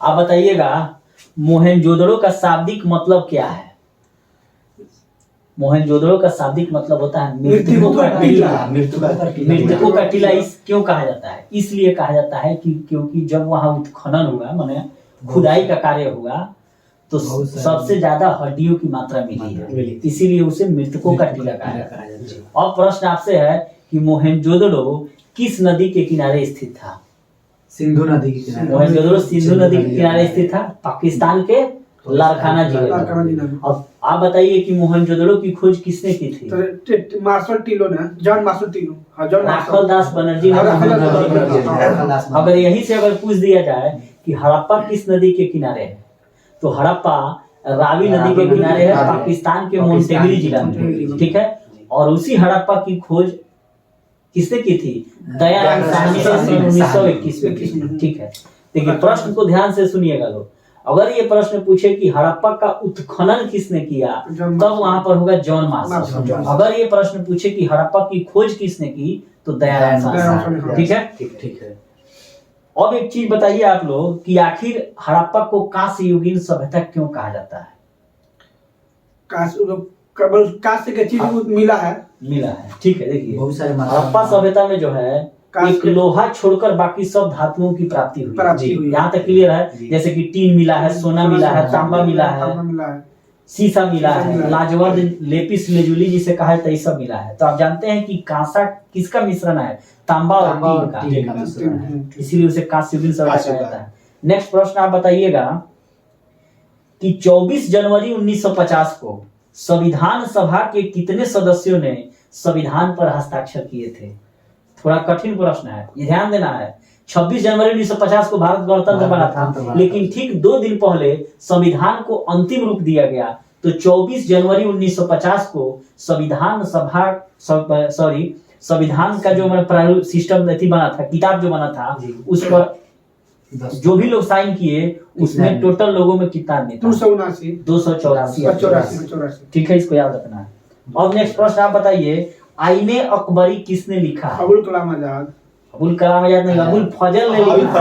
आप बताइएगा मोहनजोदड़ो का शाब्दिक मतलब क्या है? मोहनजोदड़ो का शाब्दिक मतलब होता है मृतकों का टीला। मृतकों का टीला इस क्यों कहा जाता है? इसलिए कहा जाता है कि क्योंकि जब वहां उत्खनन हुआ, माने खुदाई का कार्य हुआ, तो सबसे ज्यादा हड्डियों की मात्रा मिली है, इसीलिए उसे मृतकों का टीला कहा जाता है। अब प्रश्न आपसे है कि मोहनजोदड़ो किस नदी के किनारे स्थित था? सिंधु नदी के किनारे। मोहनजोदड़ो सिंधु नदी के किनारे स्थित था, पाकिस्तान के लारकाना जिले में। अब आप बताइए कि मोहनजोदड़ो की खोज किसने की थी? मार्शल टिलो ने, जॉन मार्शल टिलो, राखलदास बनर्जी ने। अगर यही से अगर पूछ दिया जाए कि हड़प्पा किस नदी के किनारे है, तो हड़प्पा रावी नदी के किनारे है, पाकिस्तान के मोंटेगिरी जिला में, ठीक है। और उसी हड़प्पा की खोज किसने की थी? दयाराम साहनी ने सन 1921 में की, ठीक है। देखिए प्रश्न को ध्यान से सुनिएगा लोग, अगर ये प्रश्न पूछे कि हड़प्पा का उत्खनन किसने किया, तब वहां पर होगा जॉन मार्शल। अगर ये प्रश्न पूछे कि हड़प्पा की खोज किसने की, तो दयाराम साहनी, ठीक है। ठीक है। अब एक चीज बताइए आप लोग कि आखिर हड़प्पा को कांस्य युगीन सभ्यता क्यों कहा जाता है? कांस्य के चीज मिला है, ठीक है। देखिए बहुत सारे हड़प्पा सभ्यता में जो है एक लोहा छोड़कर बाकी सब धातुओं की प्राप्ति हुई। यहाँ तक क्लियर है? जैसे कि टीन मिला है, सोना मिला है, तांबा मिला है, शीशा मिला है, लाजवर्द लेपिस लेजुली जिसे कहा है, तो सब मिला है। तो आप जानते हैं कि कांसा किसका मिश्रण है? तांबा और टीन का मिश्रण है, इसीलिए उसे कांस्य युगीन सभ्यता कहा जाता है। नेक्स्ट प्रश्न आप बताइएगा कि 24 जनवरी 1950 को संविधान सभा के कितने सदस्यों ने संविधान पर हस्ताक्षर किए थे? थोड़ा कठिन प्रश्न है, ये ध्यान देना है। 26 जनवरी 1950 को भारत गणतंत्र बना था, लेकिन ठीक 2 दिन पहले संविधान को अंतिम रूप दिया गया। तो 24 जनवरी 1950 को संविधान का जो प्रारूप सिस्टम बना था, किताब जो बना था, उस पर जो भी लोग साइन किए, उसमें टोटल लोगों में कितना आदमी था? 284। ठीक है, इसको याद रखना है। अब नेक्स्ट प्रश्न आप बताइए, आईने अकबरी किसने लिखा है? अबुल कलाम आजाद। अबुल कलाम आजाद नहीं, अबुल फजल ने लिखा।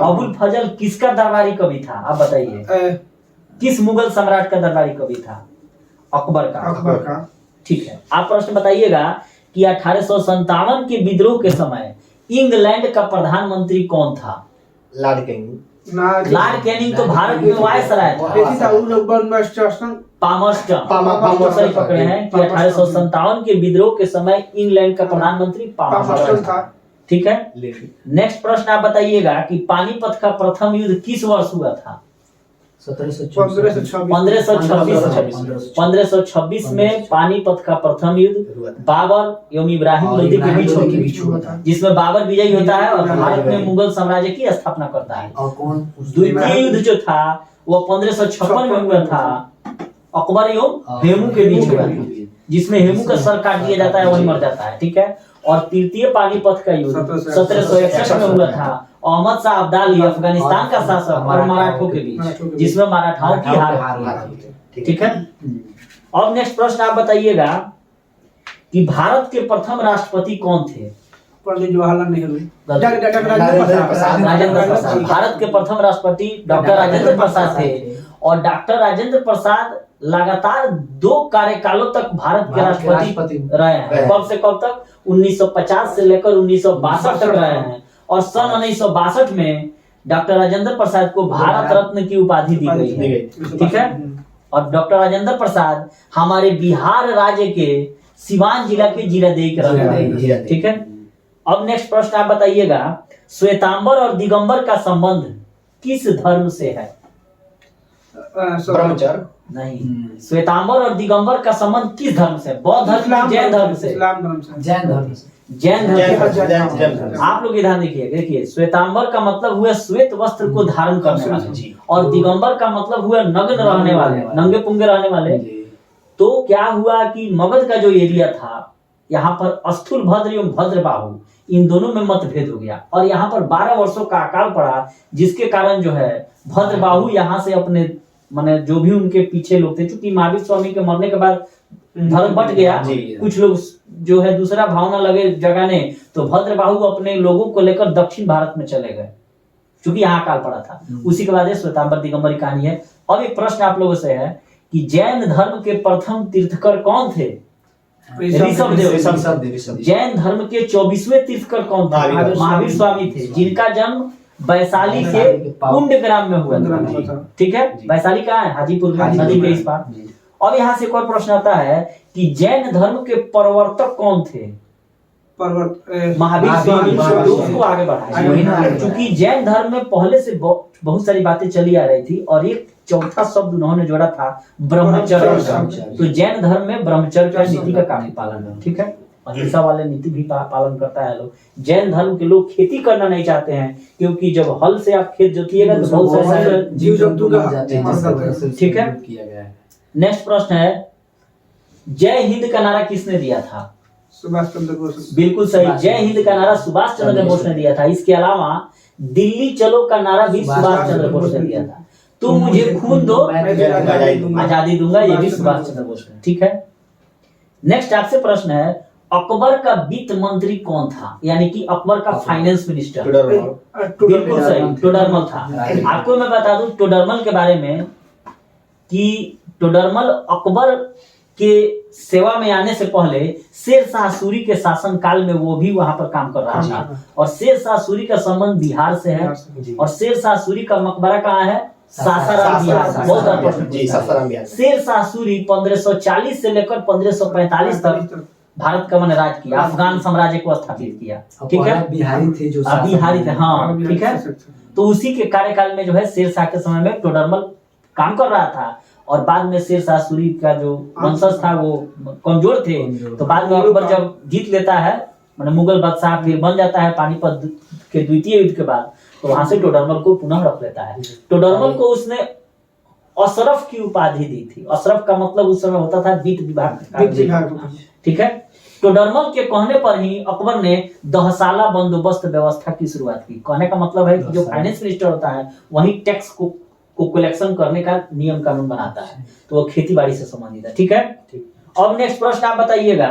अबुल फजल किसका दरबारी कवि था? आप बताइए, किस मुगल सम्राट का दरबारी कवि था? अकबर का। ठीक है। आप प्रश्न बताइएगा कि 1857 के विद्रोह के समय इंग्लैंड का प्रधानमंत्री कौन था? लॉर्ड कैनिंग तो भारत में वायसराय था। पामर्स्टन सही पकड़े हैं कि 1857 के विद्रोह के समय इंग्लैंड का प्रधानमंत्री पामर्स्टन था, ठीक है। नेक्स्ट प्रश्न आप बताइएगा कि पानीपत का प्रथम युद्ध किस वर्ष हुआ था? 1526 में पानीपत का प्रथम युद्ध बाबर एवं इब्राहिम लोदी के बीच हुआ था, जिसमें बाबर विजयी होता है और भारत में मुगल साम्राज्य की स्थापना करता है। द्वितीय युद्ध जो था वो 1556 में हुआ था, अकबर एवं हेमू के बीच हुआ था, जिसमें हेमू का सर काट दिया जाता है, वही मर जाता है, ठीक है। और तृतीय पानीपत का युद्ध 1761 में हुआ था, अहमद शाह अब्दाली अफगानिस्तान का शासक और मराठों के बीच, जिसमें मराठाओं की हार, ठीक है। अब नेक्स्ट प्रश्न आप बताइएगा कि भारत के प्रथम राष्ट्रपति कौन थे? पंडित जवाहरलाल नेहरू। राजेंद्र प्रसाद। भारत के प्रथम राष्ट्रपति डॉक्टर राजेंद्र प्रसाद थे, और डॉक्टर राजेंद्र प्रसाद लगातार 2 कार्यकालों तक भारत के राष्ट्रपति रहे हैं। कब से कब तक? 1950 से लेकर 1962 तक रहे हैं, और सन 1962 में डॉक्टर राजेंद्र प्रसाद को भारत रत्न की उपाधि दी गई है, ठीक है। और डॉक्टर राजेंद्र प्रसाद हमारे बिहार राज्य के सिवान जिला के जीरादेई के रहने वाले हैं, ठीक है। अब नेक्स्ट प्रश्न आप बताइएगा, श्वेतांबर और दिगंबर का संबंध किस धर्म से है? ब्रह्मचर्य नहीं, श्वेतांबर और दिगंबर का संबंध किस धर्म से? बौद्ध धर्म, जैन धर्म से? जैन धर्म। आप लोग ध्यान देखिए, श्वेतांबर का मतलब हुआ श्वेत वस्त्र को धारण करने वाले, और दिगंबर का मतलब हुआ नग्न रहने वाले, नंगे पुंगे रहने वाले। तो क्या हुआ कि मगध का जो एरिया था, यहाँ पर स्थूल भद्र एवं भद्रबाहु, इन दोनों में मतभेद हो गया, और यहाँ पर 12 वर्षों का अकाल पड़ा, जिसके कारण जो है भद्रबाहु यहाँ से अपने माने जो भी उनके पीछे लोग थे, चूंकि महावीर स्वामी के मरने के बाद धर्म बट गया, कुछ लोग जो है दूसरा भावना लगे जगाने, तो भद्रबाहु अपने लोगों को लेकर दक्षिण भारत में चले गए, क्योंकि यहाँ अकाल पड़ा था। उसी के बाद ये श्वेतांबर दिगंबर की कहानी है। अब एक प्रश्न आप लोगों से है कि जैन धर्म के प्रथम तीर्थकर कौन थे? ऋषभ देव। जैन धर्म के 24वें तीर्थकर कौन थे? महावीर स्वामी थे, जिनका जन्म वैशाली के कुंड ग्राम में हुआ था। ठीक है, वैशाली कहाँ है? हाजीपुर में, नदी के इस पार। अब यहाँ से एक और प्रश्न आता है कि जैन धर्म के प्रवर्तक कौन थे? महावीर स्वामी। उसको आगे बढ़ाया, क्योंकि जैन धर्म में पहले से बहुत सारी बातें चली आ रही थी और एक चौथा शब्द उन्होंने जोड़ा था ब्रह्मचर्य। तो जैन धर्म में ब्रह्मचर्य का नीति का काफी पालन है। ठीक है, अहिंसा वाले नीति भी पालन करता है लोग। जैन धर्म के लोग खेती करना नहीं चाहते हैं, क्योंकि जब हल से आप खेत जोतिएगा तो बहुत सारे जीव जंतु का। ठीक है, नेक्स्ट प्रश्न है, जय हिंद का नारा किसने दिया था? सुभाष चंद्र बोस। बिल्कुल सही, जय हिंद का नारा सुभाष चंद्र बोस ने दिया था। इसके अलावा दिल्ली चलो का नारा भी सुभाष चंद्र बोस ने दिया था। तुम मुझे खून दो आजादी दूंगा, ये भी सुभाष चंद्र बोस ने। ठीक है, नेक्स्ट आपसे प्रश्न है, अकबर का वित्त मंत्री कौन था? यानी कि अकबर का फाइनेंस मिनिस्टर। बिल्कुल सही, टोडरमल था। आपको मैं बता दूं टोडरमल के बारे में कि टोडरमल अकबर के सेवा में आने से पहले शेर शाह सूरी के शासन काल में वो भी वहां पर काम कर रहा था। और शेर शाह सूरी का संबंध बिहार से है और शेर शाह सूरी का मकबरा कहाँ है? सासाराम बिहार। बहुत शेर शाह सूरी 1540 से लेकर 1545 तक भारत का मन राज किया, अफगान साम्राज्य को स्थापित किया। ठीक है, बिहारी थे जो बिहारी थे, हाँ ठीक है। तो उसी के कार्यकाल में जो है शेर शाह के समय में टोडरमल काम कर रहा था और बाद में शेर शाह सूरी का जो वंशज था वो कमजोर थे। तो बाद में अकबर जब जीत लेता है, मतलब मुगल बादशाह फिर बन जाता है पानीपत के द्वितीय युद्ध के बाद, तो वहां से टोडरमल को पुनः रख लेता है। टोडरमल को उसने अशरफ की उपाधि दी थी। अशरफ का मतलब उस समय होता था वित्त विभाग। ठीक है, टोडरमल के कहने पर ही अकबर ने दहसाला बंदोबस्त व्यवस्था की शुरुआत की। कहने का मतलब है कि जो फाइनेंस मिनिस्टर होता है वही टैक्स को कलेक्शन करने का नियम कानून बनाता है, तो वो खेती बाड़ी से संबंधित है। ठीक है, अब नेक्स्ट प्रश्न आप बताइएगा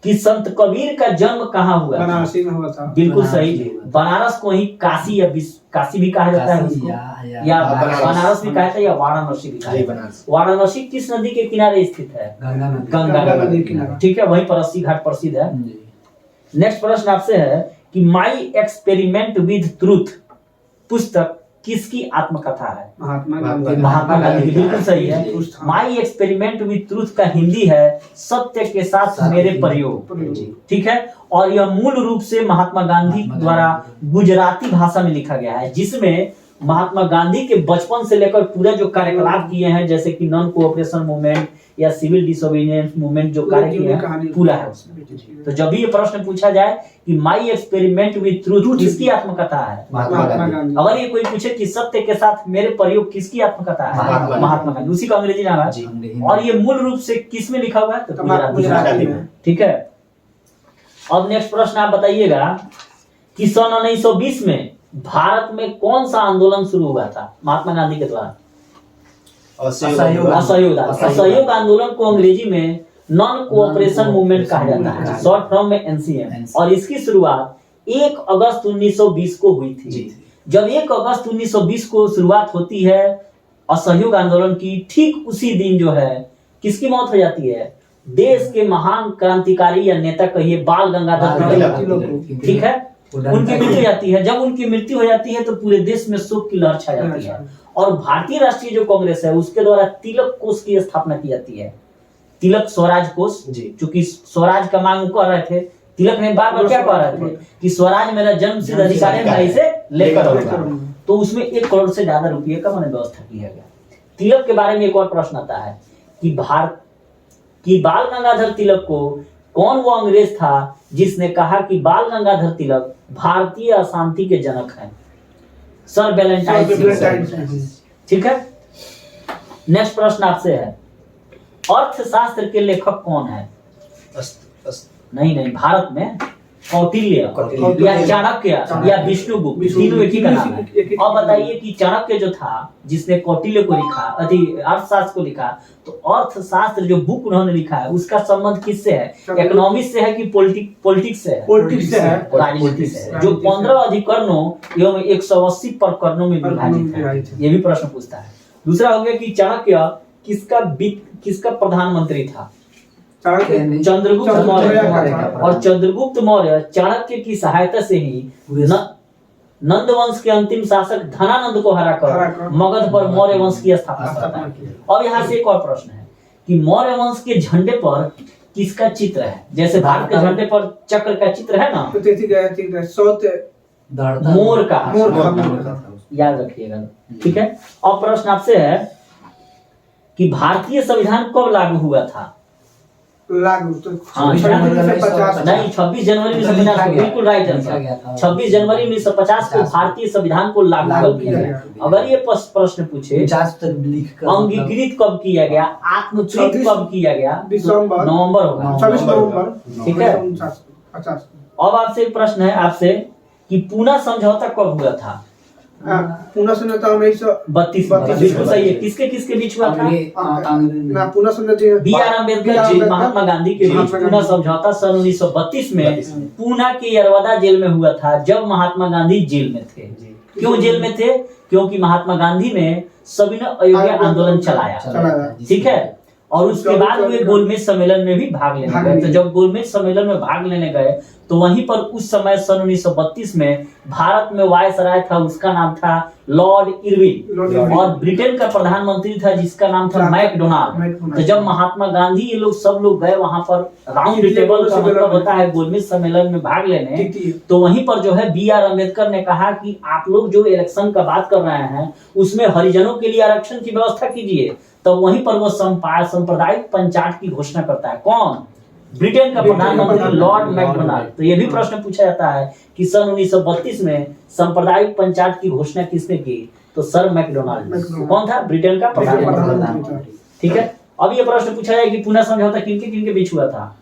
कि संत कबीर का जन्म कहाँ हुआ? बनारसी में हुआ था। बिल्कुल सही, बनारस को ही काशी या काशी भी कहा जाता है उसको, या बनारस भी कहा जाता है या वाराणसी भी कहा जाता है। वाराणसी किस नदी के किनारे स्थित है? गंगा नदी के किनारे। ठीक है, वहीं पर अस्सी घाट प्रसिद्ध है। नेक्स्ट प्रश्न आपसे है कि माई एक्सपेरिमेंट विद ट्रूथ पुस्तक किसकी आत्मकथा है? महात्मा गांधी। बिल्कुल सही है, माई एक्सपेरिमेंट विद ट्रूथ का हिंदी है सत्य के साथ मेरे प्रयोग। ठीक है, और यह मूल रूप से महात्मा गांधी द्वारा गुजराती भाषा में लिखा गया है, जिसमें महात्मा गांधी के बचपन से लेकर पूरा जो कार्यकलाप किए हैं, जैसे कि नॉन कोऑपरेशन मूवमेंट या सिविल डिसोबीडियंस मूवमेंट जो कार्य किए हैं पूरा है उसमें। तो जब भी ये प्रश्न पूछा जाए कि माई एक्सपेरिमेंट विद ट्रूथ किसकी आत्मकथा है? महात्मा गांधी। अगर ये कोई पूछे कि सत्य के साथ मेरे प्रयोग किसकी आत्मकथा है? महात्मा गांधी। उसी का अंग्रेजी नाम है और ये मूल रूप से किस में लिखा हुआ है? तो गुजराती में। ठीक है, अब नेक्स्ट प्रश्न आप बताइएगा कि सन 1920 में भारत में कौन सा आंदोलन शुरू हुआ था महात्मा गांधी के द्वारा? असहयोग आंदोलन को अंग्रेजी में नॉन कोऑपरेशन मूवमेंट कहा जाता है, शॉर्ट फॉर्म में एनसीएम। और इसकी शुरुआत 1 अगस्त 1920 को हुई थी। जब 1 अगस्त 1920 को शुरुआत होती है असहयोग आंदोलन की, ठीक उसी दिन जो है किसकी मौत हो जाती है? देश के महान क्रांतिकारी या नेता कहिए बाल गंगाधर तिलक। ठीक है, उनकी मृत्यु हो जाती है। जब उनकी मृत्यु हो जाती है तो पूरे देश में शोक की लहर छा जाती है और भारतीय राष्ट्रीय जो कांग्रेस है उसके द्वारा तिलक कोष की स्थापना की जाती है। तिलक स्वराज कोष, चूंकि स्वराज का मांग कर रहे थे, तिलक ने बार बार क्या कह रहे थे कि स्वराज मेरा जन्म सिद्ध अधिकार है, मैं इसे लेकर आऊंगा। तो उसमें 1 करोड़ से ज्यादा रुपये का मैंने व्यवस्था किया गया। तिलक के बारे में एक और प्रश्न आता है कि बाल गंगाधर तिलक को कौन वो अंग्रेज था जिसने कहा कि बाल गंगाधर तिलक भारतीय अशांति के जनक हैं? Sir Valentine. ठीक है, नेक्स्ट प्रश्न आपसे है, अर्थशास्त्र के लेखक कौन है? नहीं, भारत में कौटिल्य या चाणक्य या विष्णुगुप्त, तीनों एक ही का नाम है। अब बताइए कि चाणक्य जो था जिसने कौटिल्य को लिखा, अर्थशास्त्र को लिखा, तो अर्थशास्त्र जो बुक उन्होंने लिखा है उसका संबंध किससे है? इकोनॉमिक्स से है कि पॉलिटिक्स से है? पॉलिटिक्स से है, राजनीति से है, जो 15 अधिकरणों एवं 180 प्रकरणों में विभाजित है। ये भी प्रश्न पूछता है। दूसरा हो गया कि चाणक्य किसका प्रधानमंत्री था? चंद्रगुप्त मौर्य। और चंद्रगुप्त मौर्य चाणक्य की सहायता से ही नंद वंश के अंतिम शासक धनानंद को हराकर मगध पर मौर्य वंश की स्थापना करता है। अब यहाँ से एक और प्रश्न है कि मौर्य वंश के झंडे पर किसका चित्र है? जैसे भारत के झंडे पर चक्र का चित्र है ना, मोर का, याद रखिएगा, ठीक है। अब प्रश्न आपसे है कि भारतीय संविधान कब लागू हुआ था? लागू तो हाँ, 26 जनवरी 1950, बिल्कुल राइट आंसर। 26 जनवरी 1950 को भारतीय संविधान को लागू कर दिया गया। अगर ये प्रश्न पूछे अंगीकृत कब किया गया, आत्मकृत कब किया गया, नवंबर होगा, 26 नवंबर, ठीक है। 50। अब आपसे एक प्रश्न है आपसे कि पूना समझौता कब हुआ था? पूना समझौता 1932 बिल्कुल सही है। किसके बीच हुआ था? पूना समझौता बी.आर. अम्बेडकर जी महात्मा गांधी के बीच पूना समझौता सन 1932 में पूना के यरवदा जेल में हुआ था, जब महात्मा गांधी जेल में थे। क्यों जेल में थे? क्योंकि महात्मा गांधी ने सविनय अवज्ञा आंदोलन चलाया, ठीक है। और उसके बाद वे गोलमेज सम्मेलन में भी भाग लेने गए। तो जब गोलमेज सम्मेलन में भाग लेने गए तो वहीं पर उस समय सन 1932 में भारत में वायसराय था, उसका नाम था लॉर्ड इरविन, और ब्रिटेन का प्रधानमंत्री था जिसका नाम था मैकडोनाल्ड। तो जब महात्मा गांधी ये लोग सब लोग गए वहां पर राउंड टेबल का मतलब होता है गोलमेज सम्मेलन में भाग लेने, तो वहीं पर जो है बी.आर. अम्बेडकर ने कहा कि आप लोग जो इलेक्शन का बात कर रहे हैं उसमें हरिजनों के लिए आरक्षण की व्यवस्था कीजिए। तो वहीं पर वो सांप्रदायिक पंचायत की घोषणा करता है। कौन? ब्रिटेन का प्रधानमंत्री लॉर्ड मैकडोनाल्ड। तो ये भी प्रश्न पूछा जाता है कि सन 1932 में सांप्रदायिक पंचायत की घोषणा किसने की? तो सर मैकडोनाल्ड। कौन था? ब्रिटेन का प्रधानमंत्री, ठीक है। अब ये प्रश्न पूछा जाए कि पूना समझौता किनके बीच हुआ था?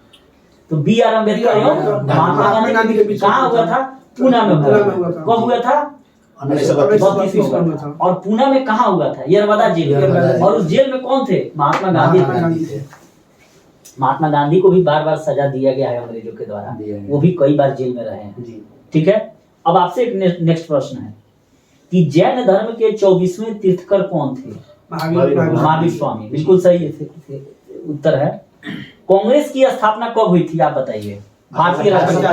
तो बी.आर. अम्बेडकर और महात्मा गांधी के बीच। कहाँ हुआ था? पूना में हुआ था। कब हुआ था? 1932 में। और पूना में कहाँ हुआ था? यरवदा जेल। और उस जेल में कौन थे? महात्मा गांधी थे। महात्मा गांधी को भी बार सजा दिया गया है अंग्रेजों के द्वारा, वो भी कई बार जेल में रहे हैं, ठीक है। अब आपसे एक नेक्स्ट प्रश्न है कि जैन धर्म के 24वें तीर्थकर कौन थे? महावीर स्वामी। बिल्कुल सही उत्तर है। कांग्रेस की स्थापना कब हुई थी, आप बताइए? भारतीय राष्ट्रीय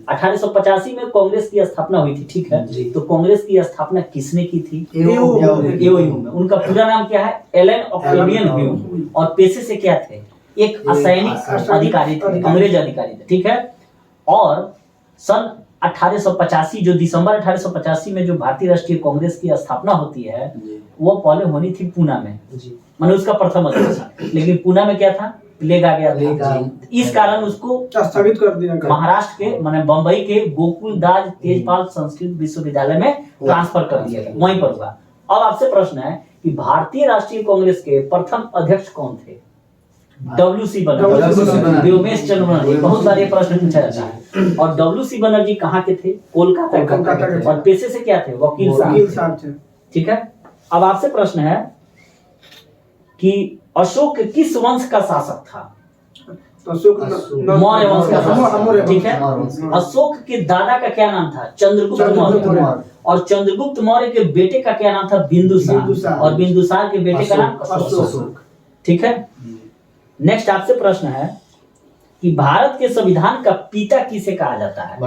1885 में कांग्रेस की स्थापना हुई थी, ठीक है। तो कांग्रेस की स्थापना किसने की थी? ह्यूम। उनका पूरा नाम क्या है? Allan Octavian Hume. और पेशे से क्या थे? एक असैनिक अधिकारी थे, अंग्रेज अधिकारी थे, ठीक है। और सन 1885 जो दिसंबर 1885 में जो भारतीय राष्ट्रीय कांग्रेस की स्थापना होती है वो पहले होनी थी पूना में, माने उसका प्रथम अधिवेशन। लेकिन पूना में क्या था? प्लेग आ गया था, इस कारण उसको स्थगित कर दिया गया। महाराष्ट्र के माने बंबई के गोकुलदास तेजपाल संस्कृत विश्वविद्यालय में ट्रांसफर कर दिया गया, वहीं पर हुआ। अब आपसे प्रश्न है कि भारतीय राष्ट्रीय कांग्रेस के प्रथम अध्यक्ष कौन थे? डब्ल्यू.सी. बनर्जी, व्योमेश चंद्र बनर्जी। बहुत बार ये प्रश्न पूछा जाता है। और डब्ल्यू.सी. बनर्जी कहाँ के थे? कोलकाता के। और पेशे से क्या थे? वकील साहब थे, ठीक है। अब आपसे प्रश्न है कि अशोक किस वंश का शासक था? मौर्य वंश का शासक, ठीक है। अशोक के दादा का क्या नाम था? चंद्रगुप्त मौर्य। और चंद्रगुप्त मौर्य के बेटे का क्या नाम था? बिंदुसार। और बिंदुसार के बेटे का नाम अशोक, ठीक है। नेक्स्ट आपसे प्रश्न है कि भारत के संविधान का पिता किसे कहा जाता है?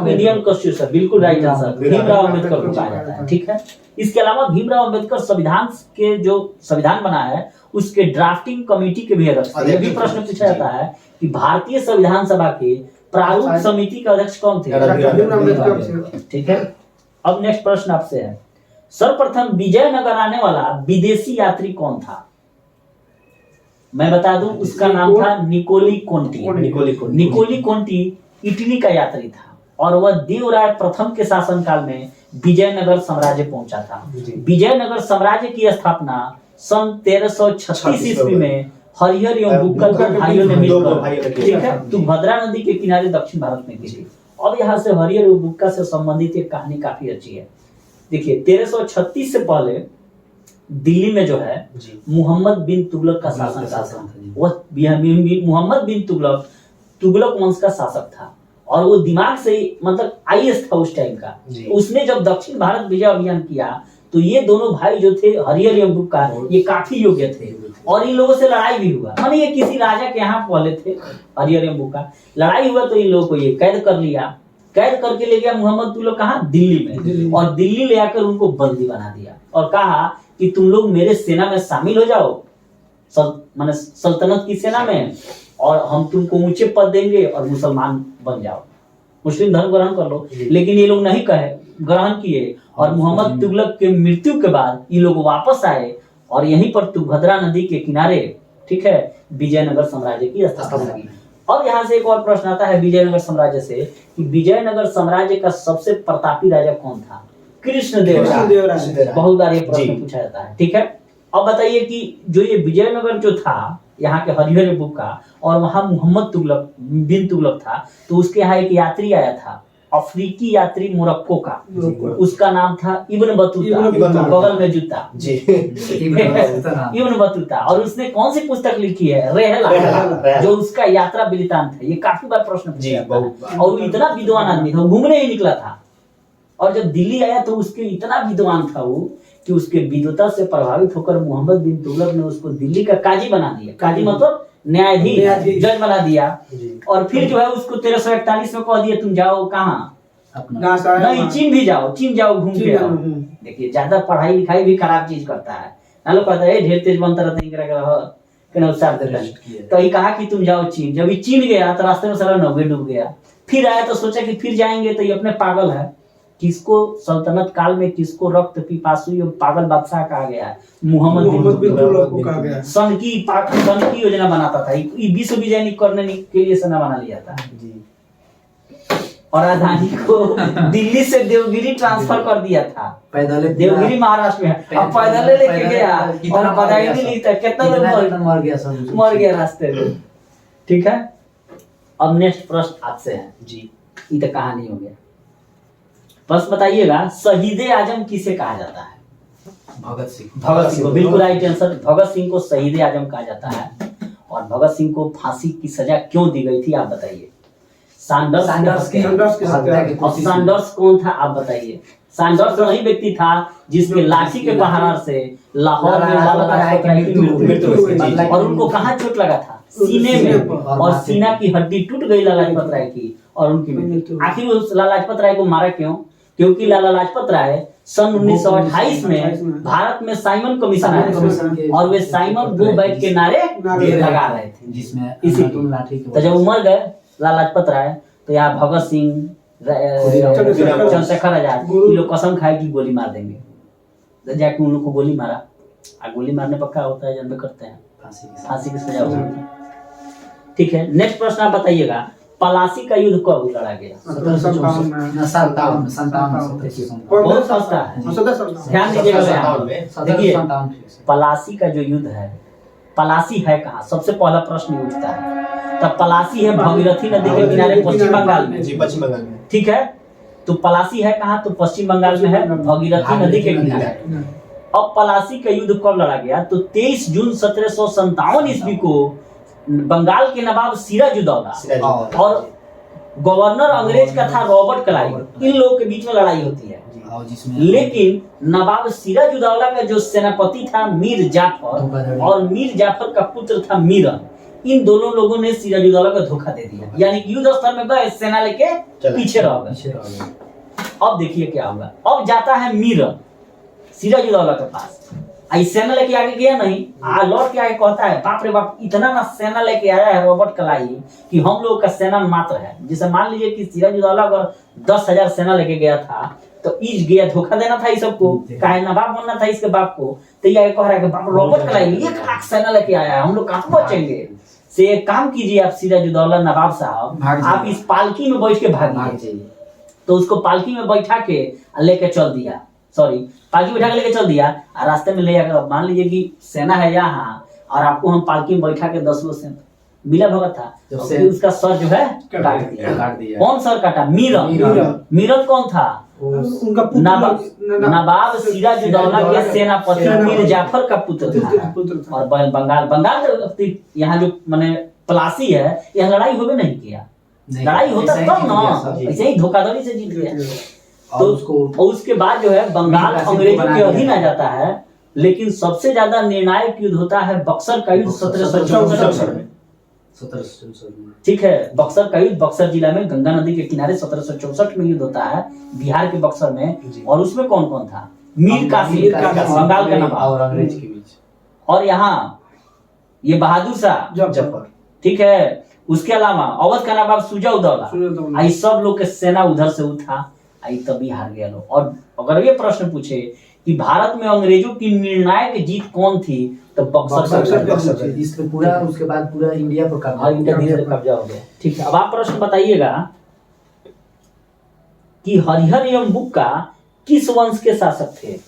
इंडियन कॉन्स्टिट्यूशन, बिल्कुल राइट आंसर, भीमराव अम्बेडकर को कहा जाता है, ठीक है। इसके अलावा भीमराव अम्बेडकर संविधान के जो संविधान बना है उसके ड्राफ्टिंग कमेटी के भी अध्यक्ष थे। यह भी प्रश्न पूछा जाता है कि भारतीय संविधान सभा के प्रारूप समिति के अध्यक्ष कौन थे? ठीक है। अब नेक्स्ट प्रश्न आपसे है, सर्वप्रथम विजयनगर आने वाला विदेशी यात्री कौन था? मैं बता दूं, उसका नाम था निकोली कोंटी। निकोली कोंटी इटली का यात्री था और वह देवराय प्रथम के शासनकाल में विजयनगर साम्राज्य पहुंचा था। विजयनगर साम्राज्य की स्थापना सन 1336 ईस्वी में हरिहर एवं बुक्का दो भाइयों ने दो मिलकर, भाइयों ने ठीक है, तुंगभद्रा नदी के किनारे दक्षिण भारत में गिरी। अब यहाँ से हरिहर एवं बुक्का से संबंधित एक कहानी काफी अच्छी है। देखिए 1336 से पहले दिल्ली में जो है मोहम्मद बिन तुगलक का शासन था। वह मोहम्मद बिन तुगलक वंश का शासक था और वो दिमाग से मतलब आईएएस था उस टाइम का। उसने जब दक्षिण भारत विजय अभियान किया तो ये दोनों भाई जो थे हरिहर एवं बुक्का, ये काफी योग्य थे और इन लोगों से लड़ाई भी हुआ। माने ये किसी राजा के यहाँ पहले थे हरिहर एवं बुक्का, लड़ाई हुआ तो इन लोगों को ये कैद कर लिया। कैद करके ले गया मोहम्मद तुगलक कहाँ, दिल्ली में, और दिल्ली ले आकर उनको बंदी बना दिया और कहा कि तुम लोग मेरे सेना में शामिल हो जाओ, माने सल्तनत की सेना में, और हम तुमको ऊंचे पद देंगे और मुसलमान बन जाओ, मुस्लिम धर्म ग्रहण कर लो। लेकिन ये लोग नहीं कहे, ग्रहण किए और मोहम्मद तुगलक के मृत्यु के बाद ये लोग वापस आए और यहीं पर तुंगभद्रा नदी के किनारे, ठीक है, विजयनगर साम्राज्य की स्थापना की। अब यहाँ से एक और प्रश्न आता है विजयनगर साम्राज्य से कि विजयनगर साम्राज्य का सबसे प्रतापी राजा कौन था? कृष्णदेवराय। बहुत बार ये प्रश्न पूछा जाता है, ठीक है। अब बताइए कि जो ये विजयनगर जो था, यहाँ के हरिहर बुक्का और वहां मोहम्मद तुगलक बिन तुगलक था, तो उसके यहाँ एक यात्री आया था, अफ्रीकी यात्री मोरक्को का, उसका नाम था इब्न बतूता, बगल में जूता जी इब्न बतूता। और उसने कौन सी पुस्तक लिखी है? रेहला, जो उसका यात्रा वृत्तांत है। ये काफी बार प्रश्न पूछा जाता है और वो इतना विद्वान आदमी था, घूमने ही निकला था और जब दिल्ली आया तो उसके इतना विद्वान था वो कि उसके विद्वता से प्रभावित होकर मोहम्मद बिन तुगलक ने उसको दिल्ली का काजी बना दिया। काजी मतलब न्यायाधीश, जज बना दिया। और फिर जो है उसको 1341 में कह दिया तुम जाओ कहाँ, नहीं चीन भी जाओ, चीन जाओ घूम के आओ। देखिए ज्यादा पढ़ाई लिखाई भी खराब चीज करता है ना, लोग कहता है ढेर तेज बनता रहता है, तो ये कहा कि तुम जाओ चीन। जब ये चीन गया तो रास्ते में सारा नौवे डूब गया। फिर आया तो सोचा कि फिर जाएंगे, तो ये अपने पागल है, किसको सल्तनत काल में किसको रक्त पिपासु और पागल बादशाह कहा गया है? मोहम्मद बिन तुगलक को कहा गया। सन की योजना बनाता था, विश्व विजय करने के लिए सेना बना लिया था और राजधानी को दिल्ली से देवगिरी ट्रांसफर कर दिया था। पैदल देवगिरी महाराष्ट्र में है, अब पैदल लेके गया और पता ही नहीं लिखता कितना लोग मर गया रास्ते में, ठीक है। अब नेक्स्ट प्रश्न आपसे है जी, ये तो कहानी हो गया। बस बताइएगा शहीद आजम किसे कहा जाता है? भगत सिंह को बिल्कुल राइट आंसर। भगत सिंह को शहीद आजम कहा जाता है। और भगत सिंह को फांसी की सजा क्यों दी गई थी आप बताइए? सैंडर्स कौन था आप बताइए? सैंडर्स वही व्यक्ति था जिसके लाठी के प्रहार से लाहौर में लाला लाजपत राय की मृत्यु हुई और उनको कहाँ चोट लगा था? सीने में, और सीना की हड्डी टूट गई लाला लाजपत राय की और उनकी मृत्यु। आखिर उस लाला लाजपत राय को मारा क्यों? क्योंकि लाला लाजपत राय सन 1928 में भारत में साइमन कमीशन आया था और वे साइमन गो बैक के नारे लगा रहे थे, जिसमें इसी तो जब मर गए लाला लाजपत राय तो यहाँ भगत सिंह, चंद्रशेखर आजाद ये लोग कसम खाए कि गोली मार देंगे। जाके उन लोग को गोली मारा, गोली मारने पर क्या होता है जानते करते हैं, फांसी की सजा होती है, ठीक है। नेक्स्ट प्रश्न आप बताइएगा, पलासी का युद्ध कब लड़ा गया? 1757 बहुत सस्ता है, ध्यान दीजिएगा। देखिए पलासी का जो युद्ध है, पलासी है कहाँ? सबसे पहला प्रश्न उठता है। तब पलासी है भागीरथी नदी के किनारे पश्चिम बंगाल में, पश्चिम बंगाल में, ठीक है। तो पलासी है कहाँ? तो पश्चिम बंगाल में है, भागीरथी नदी के किनारे। अब पलासी का युद्ध कब लड़ा गया? तो 23 जून 1757 ईस्वी को बंगाल के नवाब सिराजुद्दौला और गवर्नर अंग्रेज का था रॉबर्ट क्लाइव, इन लोगों के बीच में लड़ाई होती है। लेकिन नवाब सिराजुद्दौला का जो सेनापति था मीर जाफर और मीर जाफर का पुत्र था मीरन, इन दोनों लोगों ने सिराजुद्दौला को धोखा दे दिया, यानी युद्ध स्थल में गए, सेना लेके पीछे रह गए। अब देखिए क्या होगा। अब जाता है मीरन सिराजुद्दौला के पास, सेना लेके आगे गया नहीं, लौट के आगे कहता है बाप रे बाप इतना ना सेना लेके आया है रॉबर्ट क्लाइव कि हम लोग का सेना मात्र है। जैसे मान लीजिए कि सिराजुद्दौला अगर 10,000 सेना लेके गया था तो इस गया धोखा देना था इस सबको, काहे नवाब बनना था इसके बाप को, तो ये कह रहा है कि बाप रॉबर्ट क्लाइव 1 लाख सेना लेके आया है, हम लोग कहाँ बचेंगे? से एक काम कीजिए आप सिराजुद्दौला नवाब साहब, आप इस पालकी में बैठ के भागिए। तो उसको पालकी में बैठा के लेके चल दिया, पालकी बैठा के लेके चल दिया। रास्ते में ले आकर मान लीजिए कि सेना है यहाँ और आपको हम पालकी में बैठा के 10 लोग से मिला भगत था, जब और से- फिर उसका सर जो है काट दिया। काट दिया। कौन सर काटा? मीरन। मीरन। मीरन कौन था? उनका पुत्र नवाब सिराजुद्दौला के सेनापति मीर जाफर का पुत्र था। पुत्र था। और बंगाल यहाँ जो माने पलासी है, यह लड़ाई होबे नहीं किया। नहीं, लड़ाई होता ऐसा ही तब जीत गया ना, सब। ऐसे ही धोखाधड़ी से जीत गया। और तो उसको उसके बाद जो है बंगाल मीर कासिम को अंग्रेजों बना के दिया अधीन आ है। जाता है, लेकिन सबसे ज्यादा निर्णायक युद्ध होता है बक्सर का युद्ध 1764 में। 1764 में। ठीक है, बक्सर का युद्ध बक्सर जिला में गंगा नदी के किनारे 1764 में युद्ध होता है, बिहार के बक्सर में। और उसमें कौन कौन था? मीर कासिम, बंगाल का नवाब और अंग्रेज के बीच। और यहाँ ये बहादुर शाह जफर। ठीक है। उसके अलावा अवध का नवाब सुजाउद्दौला, आई सब लोग के सेना उधर से उठा, आई तभी हार गया लोग। और अगर ये प्रश्न पूछे कि भारत में अंग्रेजों की निर्णायक जीत कौन थी, तो बक्सर। इसमें पूरा उसके बाद पूरा इंडिया पर और कब्जा इनका धीरे धीरे कब्जा हो गया। ठीक है, अब आप प्रश्न बताइएगा कि हरिहर एवं बुक्का किस वंश के शासक थे?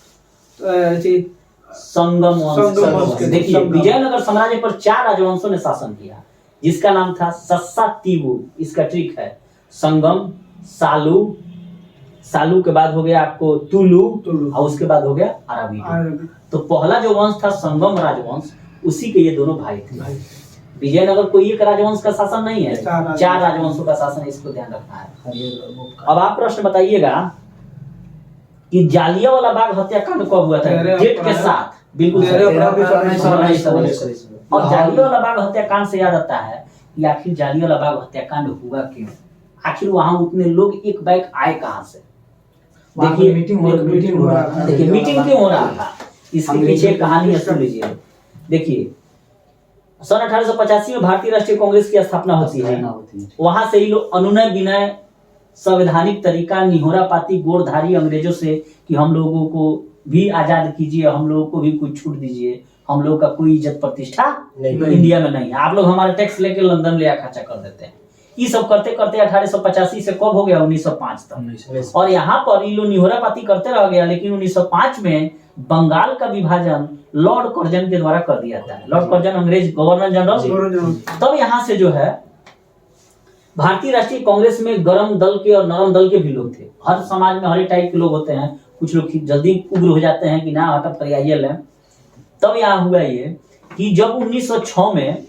संगम वंश के। देखिए, विजयनगर साम्राज्य पर 4 राजवंशों ने शासन किया, जिसका नाम था सस्सा तीबू। इसका ट्रिक है संगम, सालू, सालू के बाद हो गया आपको तुलु, और उसके बाद हो गया अरबी। तो पहला जो वंश था संगम राजवंश, उसी के ये दोनों भाई थे। विजयनगर कोई एक राजवंश का शासन नहीं है, 4 राजवंशों का शासन है, इसको ध्यान रखना है। अब आप प्रश्न बताइएगा कि जालियांवाला बाग हत्याकांड कब हुआ था? डेट के साथ बिल्कुल सही। और जालियांवाला बाग हत्याकांड से याद आता है कि आखिर जालियांवाला बाग हत्याकांड हुआ क्यों? आखिर वहां उतने लोग एक बैग आए कहां से? देखिए, मीटिंग हो रहा था। देखिए मीटिंग क्यों हो रहा था, इसके पीछे कहानी सुन लीजिए। देखिए, सन 1885 में भारतीय राष्ट्रीय कांग्रेस की स्थापना होती है। वहां से ही लोग अनुनय विनय, संवैधानिक तरीका, निहोरा पाती, गोड़धारी अंग्रेजों से कि हम लोगों को भी आजाद कीजिए, हम लोगों को भी कुछ छूट दीजिए, हम लोग का कोई इज्जत प्रतिष्ठा इंडिया में नहीं है, आप लोग हमारे टैक्स लेके लंदन ले खर्चा कर देते हैं। ये सब करते करते 1885 से कब हो गया? 1905 तक। और यहाँ पर ये लोग निहोरा पाती करते रह गया, लेकिन 1905 में बंगाल का विभाजन लॉर्ड कर्जन के द्वारा कर दिया था। लॉर्ड कर्जन अंग्रेज गवर्नर जनरल। तब यहाँ से जो है भारतीय राष्ट्रीय कांग्रेस में गरम दल के और नरम दल के भी लोग थे। हर समाज में हर टाइप के लोग होते हैं, कुछ लोग जल्दी उग्र हो जाते हैं कि ना हटप करिए लें। तब यहाँ हुआ ये कि जब 1906 में